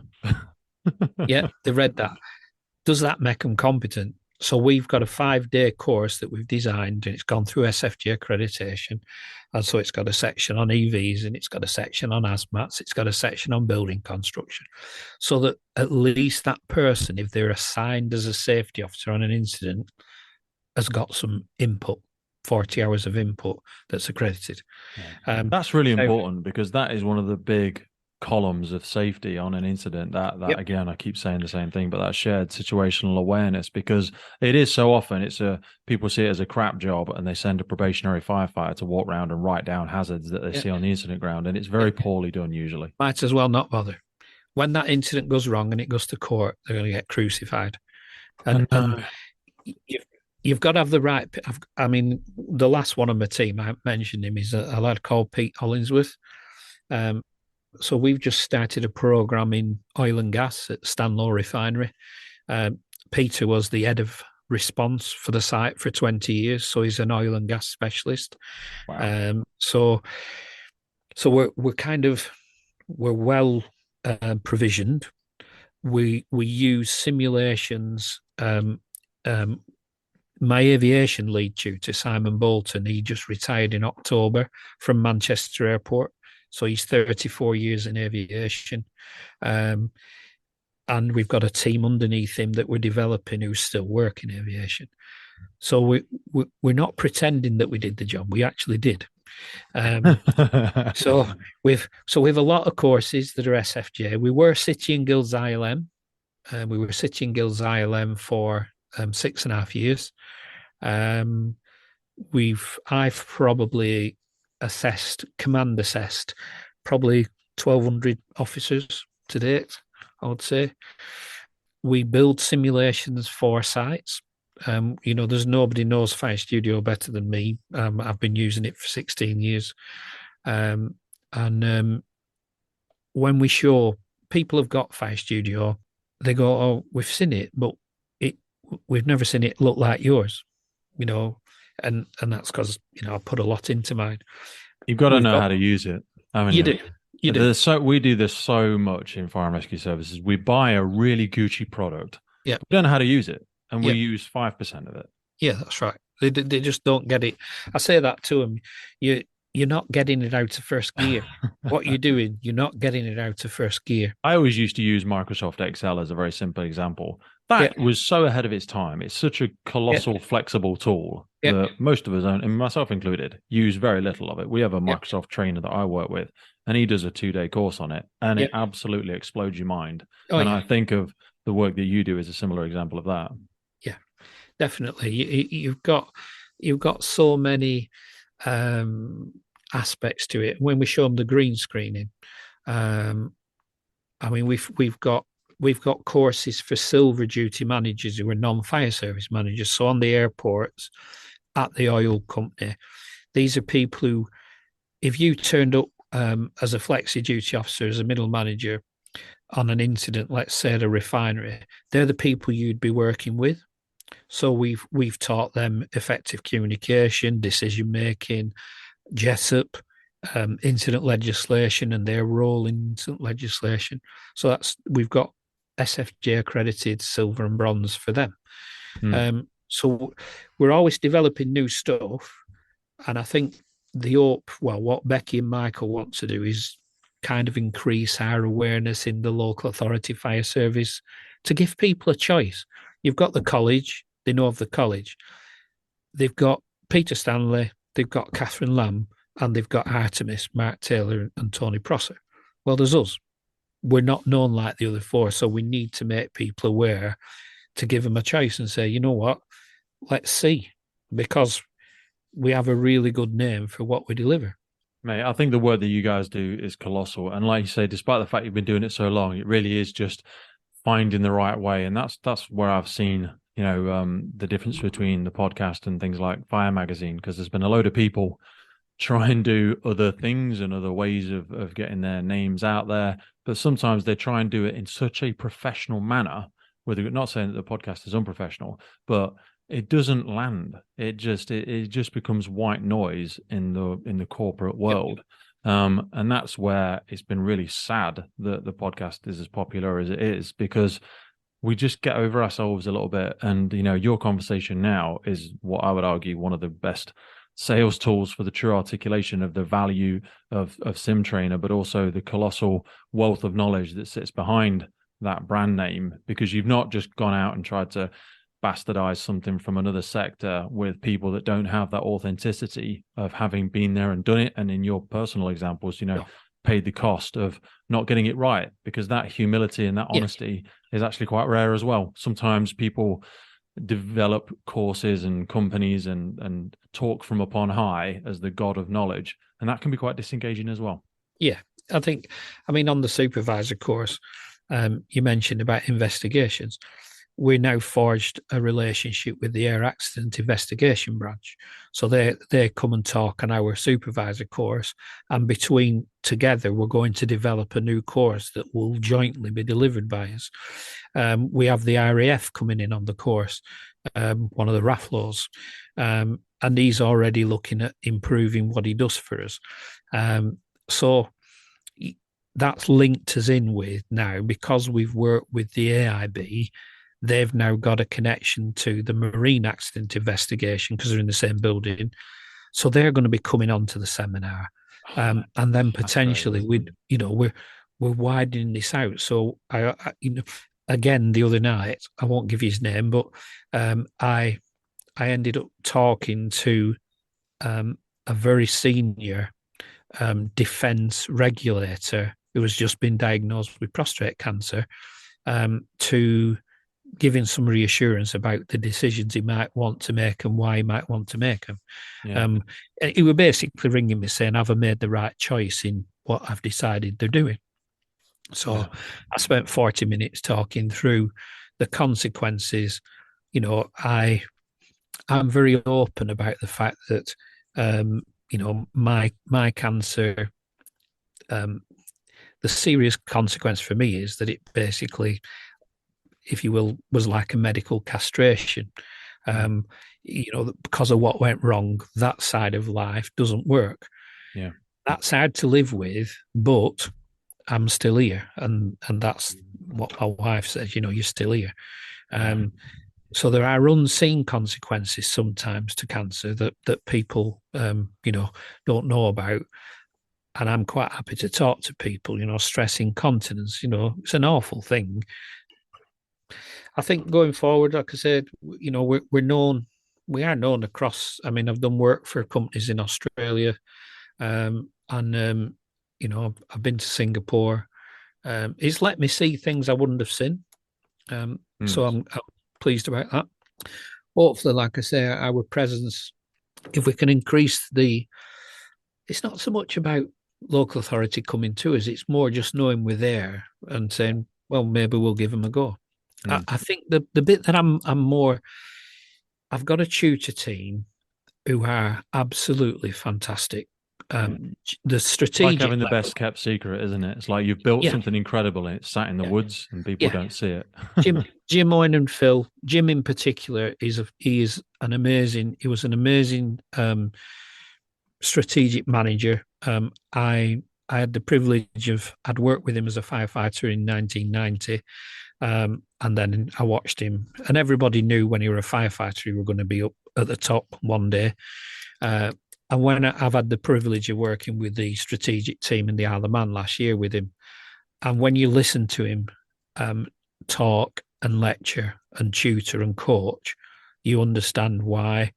Yeah, they read that. Does that make them competent? So we've got a 5-day course that we've designed, and it's gone through SFJ accreditation. And so it's got a section on EVs, and it's got a section on ASMATs, it's got a section on building construction. So that at least that person, if they're assigned as a safety officer on an incident, has got some input, 40 hours of input that's accredited. Yeah. That's really important, because that is one of the big columns of safety on an incident. That yep. Again, I keep saying the same thing, but that shared situational awareness, because it is so often people see it as a crap job, and they send a probationary firefighter to walk around and write down hazards that they see on the incident ground, and it's very poorly done usually. Might as well not bother. When that incident goes wrong and it goes to court, they're going to get crucified. And you've got to have the right. I mean, the last one on my team, I mentioned him, is a lad called Pete Hollingsworth. So we've just started a program in oil and gas at Stanlow Refinery. Peter was the head of response for the site for 20 years, so he's an oil and gas specialist. Wow. So we're well provisioned. We use simulations. My aviation lead tutor, Simon Bolton, he just retired in October from Manchester Airport. So he's 34 years in aviation. And we've got a team underneath him that we're developing who's still working aviation. So we're not pretending that we did the job. We actually did. So we've a lot of courses that are SFJ. We were City and Guilds ILM. We were City and Guilds ILM for 6.5 years. I've probably command assessed probably 1,200 officers to date, I would say. We build simulations for sites. There's nobody knows Fire Studio better than me. I've been using it for 16 years. And when we show people have got Fire Studio, they go, oh, we've seen it, but we've never seen it look like yours, you know, and that's because I put a lot into mine. You've got to We've know got how to use it, haven't you you? do, you do, We do this so much in fire and rescue services. We buy a really Gucci product. yeah, We don't know how to use it, and we yeah, use 5% of it. yeah. That's right. They just don't get it. I say that to them. You're not getting it out of first gear. What you're doing, you're not getting it out of first gear. I always used to use Microsoft Excel as a very simple example. Yeah, That was so ahead of its time. It's such a yeah, colossal, flexible tool yeah, that most of us, and myself included, use very little of it. We have a yeah, Microsoft trainer that I work with, and he does a 2-day course on it, and yeah. it absolutely explodes your mind. Oh And yeah, I think of the work that you do as a similar example of that. yeah. Definitely. You've got so many um, aspects to it. When we show them the green screening, um, I mean, we've got courses for silver duty managers who are non-fire service managers. So on the airports, at the oil company, these are people who, if you turned up as a flexi duty officer, as a middle manager on an incident, let's say at a refinery, they're the people you'd be working with. So we've taught them effective communication, decision making, Jessup, incident legislation, and their role in incident legislation. So we've got SFJ accredited silver and bronze for them. Hmm. So we're always developing new stuff, and I think what Becky and Michael want to do is kind of increase our awareness in the local authority fire service to give people a choice. You've got the college, they know of the college. They've got Peter Stanley, they've got Catherine Lamb, and they've got Artemis, Mark Taylor, and Tony Prosser. Well, there's us. We're not known like the other four, so we need to make people aware to give them a choice and say, you know what, let's see, because we have a really good name for what we deliver. Mate, I think the work that you guys do is colossal. And like you say, despite the fact you've been doing it so long, it really is just finding the right way. And that's where I've seen, the difference between the podcast and things like Fire Magazine, because there's been a load of people try and do other things and other ways of getting their names out there. But sometimes they try and do it in such a professional manner, whether not saying that the podcast is unprofessional, but it doesn't land. It just becomes white noise in the corporate Yep. world. And that's where it's been really sad that the podcast is as popular as it is, because we just get over ourselves a little bit. And your conversation now is what I would argue one of the best sales tools for the true articulation of the value of SimTrainer, but also the colossal wealth of knowledge that sits behind that brand name, because you've not just gone out and tried to bastardize something from another sector with people that don't have that authenticity of having been there and done it. And in your personal examples, No. paid the cost of not getting it right, because that humility and that Yeah. honesty is actually quite rare as well. Sometimes people develop courses and companies and talk from upon high as the god of knowledge, and that can be quite disengaging as well. Yeah, I mean, on the supervisor course, you mentioned about investigations. We now forged a relationship with the Air Accident Investigation Branch. So they come and talk on our supervisor course, and between together, we're going to develop a new course that will jointly be delivered by us. We have the RAF coming in on the course, one of the RAFLOs, and he's already looking at improving what he does for us. So that's linked us in with now, because we've worked with the AIB. They've now got a connection to the Marine Accident Investigation because they're in the same building. So they're going to be coming on to the seminar. And then potentially we're widening this out. So I again, the other night, I won't give you his name, but I ended up talking to a very senior defence regulator who has just been diagnosed with prostate cancer, to giving some reassurance about the decisions he might want to make and why he might want to make them. Yeah. He was basically ringing me saying, have I made the right choice in what I've decided they're doing? So Yeah. I spent 40 minutes talking through the consequences. I'm very open about the fact that, my cancer, the serious consequence for me is that it basically if you will, was like a medical castration. Because of what went wrong, that side of life doesn't work. Yeah. That's hard to live with, but I'm still here. And that's what my wife says, you're still here. So there are unseen consequences sometimes to cancer that people, don't know about. And I'm quite happy to talk to people, stress incontinence, it's an awful thing. I think going forward, like I said, we are known across. I mean, I've done work for companies in Australia, and I've been to Singapore. It's let me see things I wouldn't have seen. So I'm pleased about that. Hopefully, like I say, our presence, if we can increase it's not so much about local authority coming to us, it's more just knowing we're there and saying, well, maybe we'll give them a go. I think the bit that I'm more, I've got a tutor team who are absolutely fantastic. The strategic, like having the best kept secret, isn't it? It's like you've built something incredible and it's sat in the woods and people don't see it. Jim Owen and Phil, Jim in particular, he was an amazing strategic manager. I had the privilege I'd worked with him as a firefighter in 1990. And then I watched him, and everybody knew when you were a firefighter, you were going to be up at the top one day. And when I've had the privilege of working with the strategic team in the Isle of Man last year with him, and when you listen to him talk and lecture and tutor and coach, you understand why.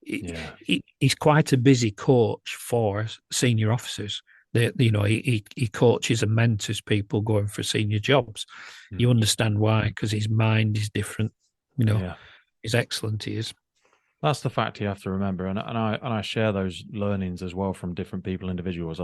He's quite a busy coach for senior officers. He coaches and mentors people going for senior jobs. You understand why, because his mind is different. He's excellent. He is. That's the fact you have to remember, and I share those learnings as well from different people, individuals.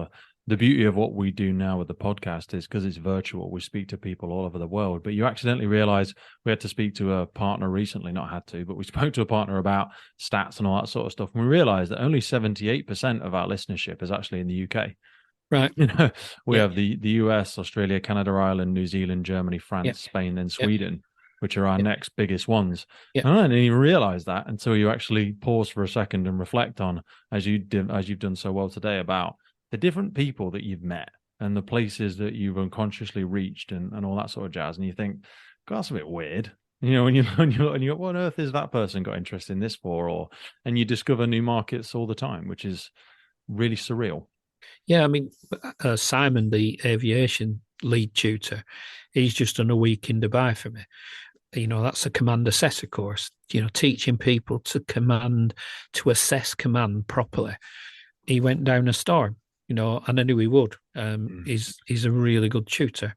The beauty of what we do now with the podcast is because it's virtual, we speak to people all over the world. But you accidentally realize we had to speak to a partner recently, not had to, but we spoke to a partner about stats and all that sort of stuff. And we realized that only 78% of our listenership is actually in the UK. Right. We have the US, Australia, Canada, Ireland, New Zealand, Germany, France, Spain, and Sweden, which are our next biggest ones. And I didn't even realize that until you actually pause for a second and reflect on, as you've done so well today, about the different people that you've met and the places that you've unconsciously reached and all that sort of jazz. And you think, God, that's a bit weird. When you go, what on earth is that person got interested in this for? And you discover new markets all the time, which is really surreal. Yeah, I mean, Simon, the aviation lead tutor, he's just done a week in Dubai for me. That's a command assessor course, teaching people to assess command properly. He went down a storm, and I knew he would. He's a really good tutor.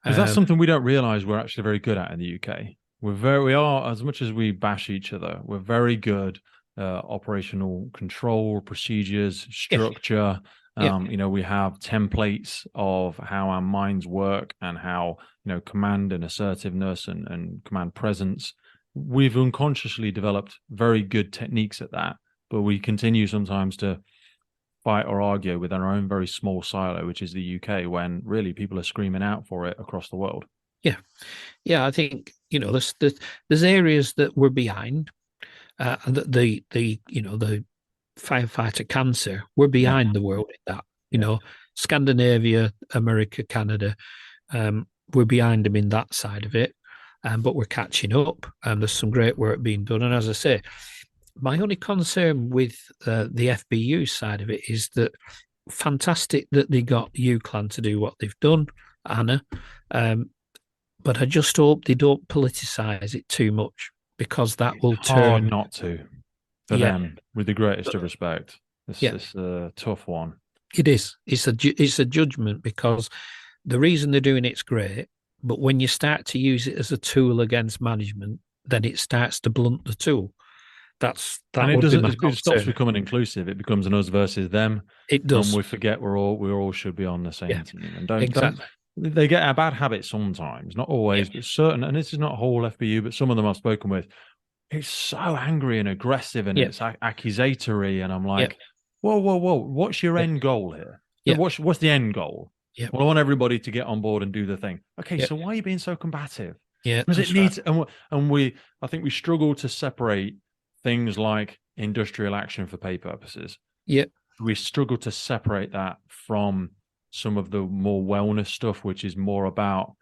Is that something we don't realize we're actually very good at in the UK? We are, as much as we bash each other, we're very good operational control, procedures, structure. We have templates of how our minds work and how, command and assertiveness and command presence. We've unconsciously developed very good techniques at that, but we continue sometimes to fight or argue within our own very small silo, which is the UK, when really people are screaming out for it across the world. Yeah. I think, there's areas that we're behind. The firefighter cancer, we're behind the world in that. Scandinavia, America, Canada, we're behind them in that side of it, but we're catching up. There's some great work being done, and as I say, my only concern with the FBU side of it is that fantastic that they got UCLan to do what they've done, Anna, but I just hope they don't politicize it too much, because that will turn hard not to. For them, with the greatest of respect, it's a tough one. It is. It's a judgment, because the reason they're doing it's great, but when you start to use it as a tool against management, then it starts to blunt the tool. It stops becoming inclusive. It becomes an us versus them. It does. And we forget we all should be on the same team. And exactly. They get a bad habit sometimes, not always, but certain. And this is not a whole FBU, but some of them I've spoken with. It's so angry and aggressive, and it's accusatory, and I'm like, whoa, what's your end goal here? What's the end goal? Well, I want everybody to get on board and do the thing. Okay, so why are you being so combative? Yeah, Because it that's right. needs, and we, I think we struggle to separate things like industrial action for pay purposes. Yeah, We struggle to separate that from some of the more wellness stuff, which is more about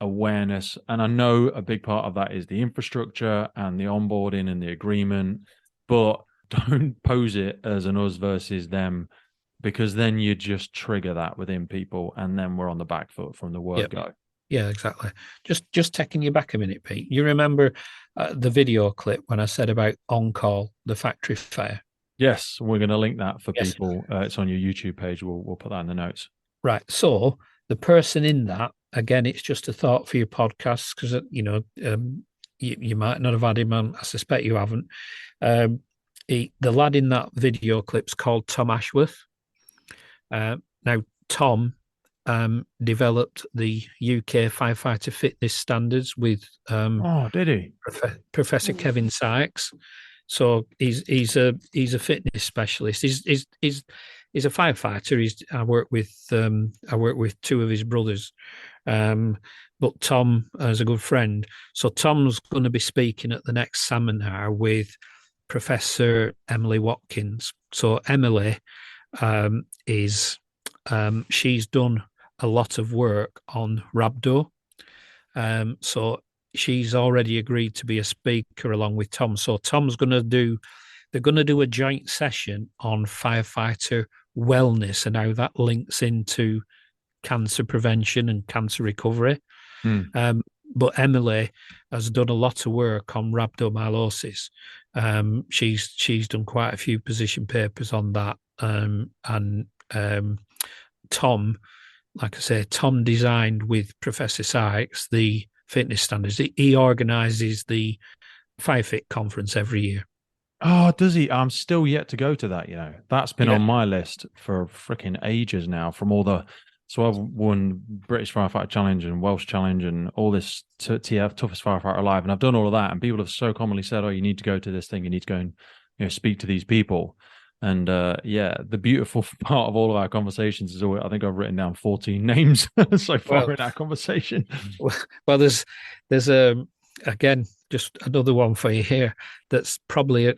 awareness. And I know a big part of that is the infrastructure and the onboarding and the agreement, but don't pose it as an us versus them, because then you just trigger that within people, and then we're on the back foot from the yeah, word go. yeah, exactly. Just taking you back a minute, Pete. You remember the video clip when I said about on call, the factory fire? Yes, we're going to link that for Yes. people. It's on your YouTube page. We'll put that in the notes. Right. So the person in that, again, it's just a thought for your podcast because you might not have had him on. I suspect you haven't. The lad in that video clip's called Tom Ashworth. Now, Tom developed the UK firefighter fitness standards with Oh, did he? Professor Kevin Sykes. So he's a fitness specialist. He's a firefighter. I work with two of his brothers, but Tom is a good friend. So Tom's going to be speaking at the next seminar with Professor Emily Watkins. So Emily is she's done a lot of work on rhabdo. So she's already agreed to be a speaker along with Tom. So they're going to do a joint session on firefighter wellness and how that links into cancer prevention and cancer recovery. Hmm. But Emily has done a lot of work on rhabdomyolysis. She's done quite a few position papers on that. And Tom, like I say, Tom designed with Professor Sykes the fitness standards. He organises the Firefit conference every year. Oh, does he? I'm still yet to go to that. That's been Yeah, on my list for freaking ages now. From all the, so I've won British Firefighter Challenge and Welsh Challenge and all this TF Toughest Firefighter Alive, and I've done all of that. And people have so commonly said, "Oh, you need to go to this thing. You need to go and speak to these people." And the beautiful part of all of our conversations is always, I think I've written down 14 names so far in our conversation. well, there's again just another one for you here. That's probably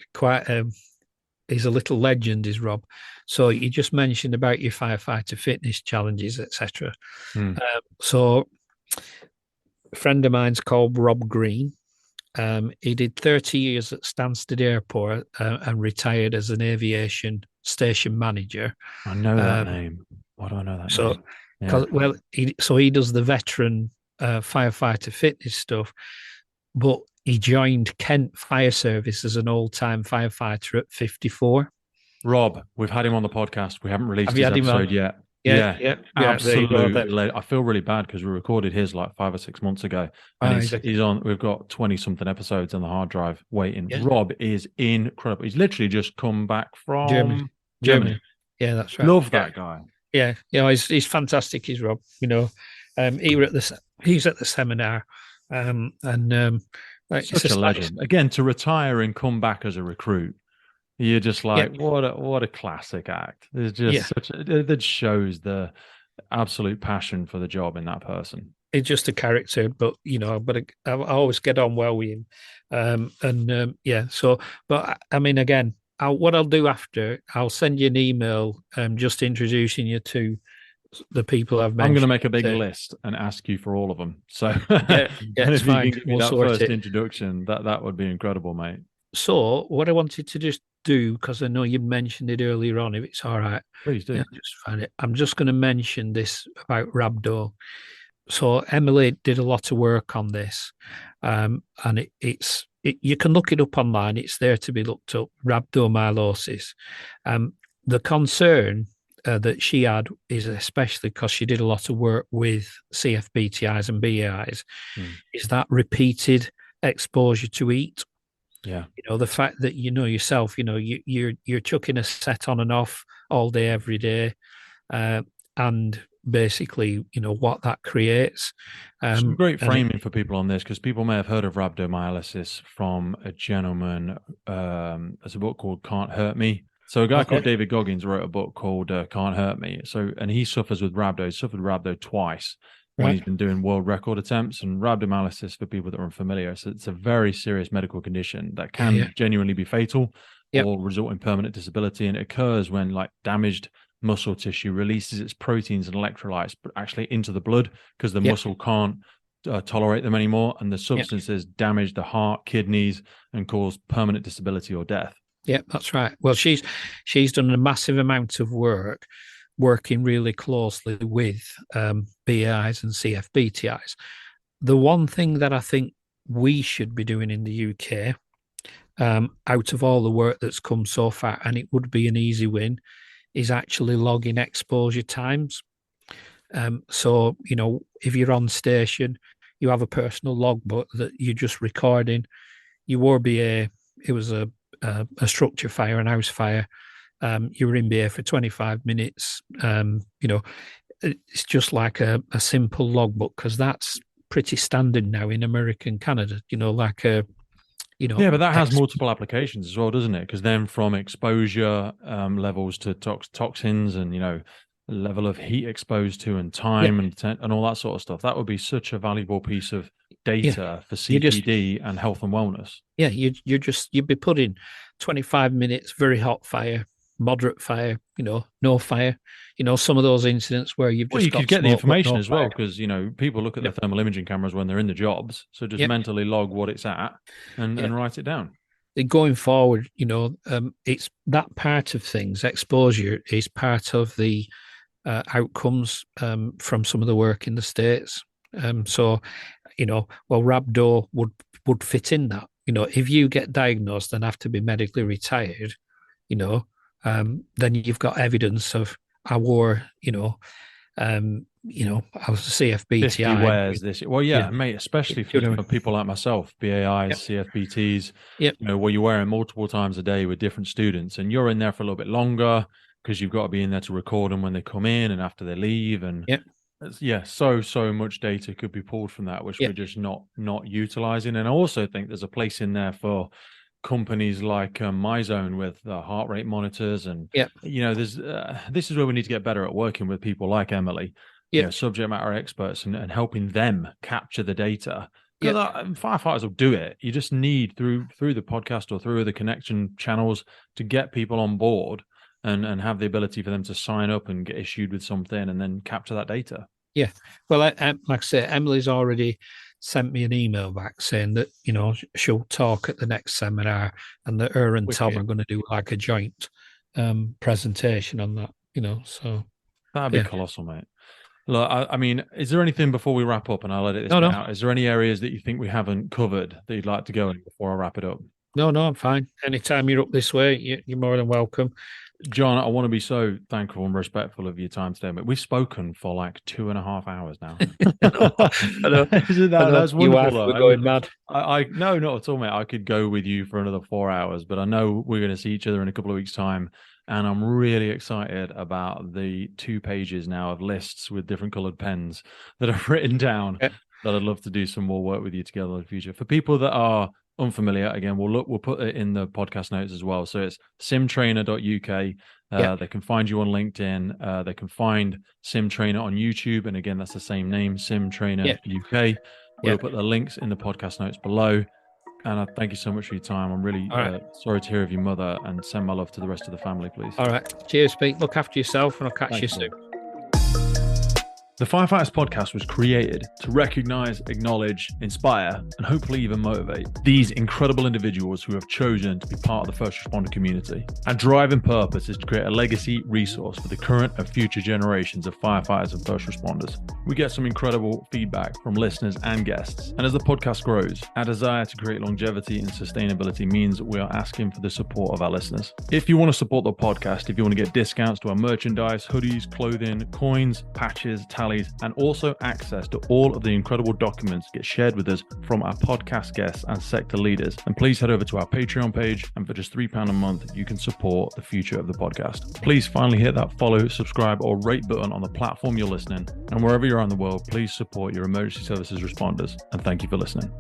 he's a little legend, is Rob. So you just mentioned about your firefighter fitness challenges, etc. So a friend of mine's called Rob Green. He did 30 years at Stansted Airport and retired as an aviation station manager. I know that name. Why do I know that name? Yeah. He does the veteran firefighter fitness stuff, but he joined Kent Fire Service as an old-time firefighter at 54. Rob, we've had him on the podcast. We haven't released Have you his had him on? episode yet. Yeah. Absolutely. I feel really bad because we recorded his like 5 or 6 months ago, and he's on. We've got 20 something episodes on the hard drive waiting. Yeah. Rob is incredible. He's literally just come back from Germany. Yeah, that's right. Love that guy. Yeah, he's fantastic. He's Rob. He's at the seminar, like Such a legend. Again, to retire and come back as a recruit. You're just like, what a classic act. It's just that shows the absolute passion for the job in that person. It's just a character, but I always get on well with him. But I mean, again, what I'll do after, I'll send you an email just introducing you to the people I've mentioned. I'm going to make a big list and ask you for all of them. So it's fine. You can give me that first introduction, that would be incredible, mate. So what I wanted to just do, because I know you mentioned it earlier on, if it's all right. Please do. Just find it. I'm just going to mention this about rhabdo. So Emily did a lot of work on this, and you can look it up online. It's there to be looked up. Rhabdomyolysis. The concern that she had is, especially because she did a lot of work with CFBTIs and BAIs, is that repeated exposure to heat. Yeah. The fact that yourself, you're chucking a set on and off all day, every day, and basically, what that creates. Some great framing for people on this, because people may have heard of rhabdomyolysis from a gentleman. There's a book called Can't Hurt Me. So a guy called David Goggins wrote a book called Can't Hurt Me. And he suffers with rhabdo. He suffered rhabdo twice. when he's been doing world record attempts. And rhabdomyolysis, for people that are unfamiliar, so it's a very serious medical condition that can genuinely be fatal or result in permanent disability. And it occurs when like damaged muscle tissue releases its proteins and electrolytes, but actually into the blood, because the muscle can't tolerate them anymore, and the substances damage the heart, kidneys, and cause permanent disability or death. Yeah, that's right. Well, she's done a massive amount of work, working really closely with BAIs and CFBTIs. The one thing that I think we should be doing in the UK, out of all the work that's come so far, and it would be an easy win, is actually logging exposure times. So, you know, if you're on station, you have a personal logbook that you're just recording. You were BA, it was a structure fire, an house fire. You were in BA for 25 minutes. You know, it's just like a simple logbook, because that's pretty standard now in America and Canada, you know, like a, you know. Yeah, but that has multiple applications as well, doesn't it? Because then from exposure levels to toxins and, you know, level of heat exposed to and time and all that sort of stuff, that would be such a valuable piece of data for CPD and health and wellness. Yeah, you'd be putting 25 minutes, very hot fire, moderate fire, you know, no fire, you know, some of those incidents where you've just you could get the information as well, fire. Because, you know, people look at the thermal imaging cameras when they're in the jobs, so just mentally log what it's at and write it down. Going forward, you know, it's that part of things. Exposure is part of the outcomes from some of the work in the States. So, you know, well, rhabdo would fit in that. You know, if you get diagnosed and have to be medically retired, you know, then you've got evidence of I was a CFBTI. Where's this? Well, mate, especially for people like myself, BAIs, CFBTs, you know, where you're wearing multiple times a day with different students, and you're in there for a little bit longer because you've got to be in there to record them when they come in and after they leave. And so much data could be pulled from that, which we're just not utilizing. And I also think there's a place in there for companies like MyZone with heart rate monitors, and you know, there's this is where we need to get better at working with people like Emily, you know, subject matter experts, and helping them capture the data. Firefighters will do it. You just need through the podcast or through the connection channels to get people on board and have the ability for them to sign up and get issued with something and then capture that data. Yeah. Well, like I say, Emily's already sent me an email back saying that, you know, she'll talk at the next seminar, and that her and Tom are going to do like a joint presentation on that, you know, so. That'd be colossal, mate. Look, I mean, is there anything before we wrap up, and I'll edit this out? Is there any areas that you think we haven't covered that you'd like to go in before I wrap it up? No, I'm fine. Anytime you're up this way, you're more than welcome. John, I want to be so thankful and respectful of your time today, but we've spoken for like 2.5 hours now. That's wonderful. We're going mad. No, not at all, mate. I could go with you for another 4 hours, but I know we're going to see each other in a couple of weeks' time, and I'm really excited about the 2 pages now of lists with different coloured pens that I've written down. That I'd love to do some more work with you together in the future. For people that are unfamiliar, again, we'll put it in the podcast notes as well. So it's SimTrainer.uk. They can find you on LinkedIn. They can find SimTrainer on YouTube, and again, that's the same name, SimTrainer UK. We'll put the links in the podcast notes below. And I thank you so much for your time. I'm really sorry to hear of your mother, and send my love to the rest of the family, please. All right. Cheers, Pete. Look after yourself, and I'll catch you soon. The Firefighters podcast was created to recognize, acknowledge, inspire, and hopefully even motivate these incredible individuals who have chosen to be part of the first responder community. Our drive and purpose is to create a legacy resource for the current and future generations of firefighters and first responders. We get some incredible feedback from listeners and guests, and as the podcast grows, our desire to create longevity and sustainability means that we are asking for the support of our listeners. If you want to support the podcast, if you want to get discounts to our merchandise, hoodies, clothing, coins, patches, tallies, and also access to all of the incredible documents get shared with us from our podcast guests and sector leaders, and please head over to our Patreon page, and for just £3 a month you can support the future of the podcast. Please finally hit that follow, subscribe, or rate button on the platform you're listening, and wherever you're in the world, please support your emergency services responders, and thank you for listening.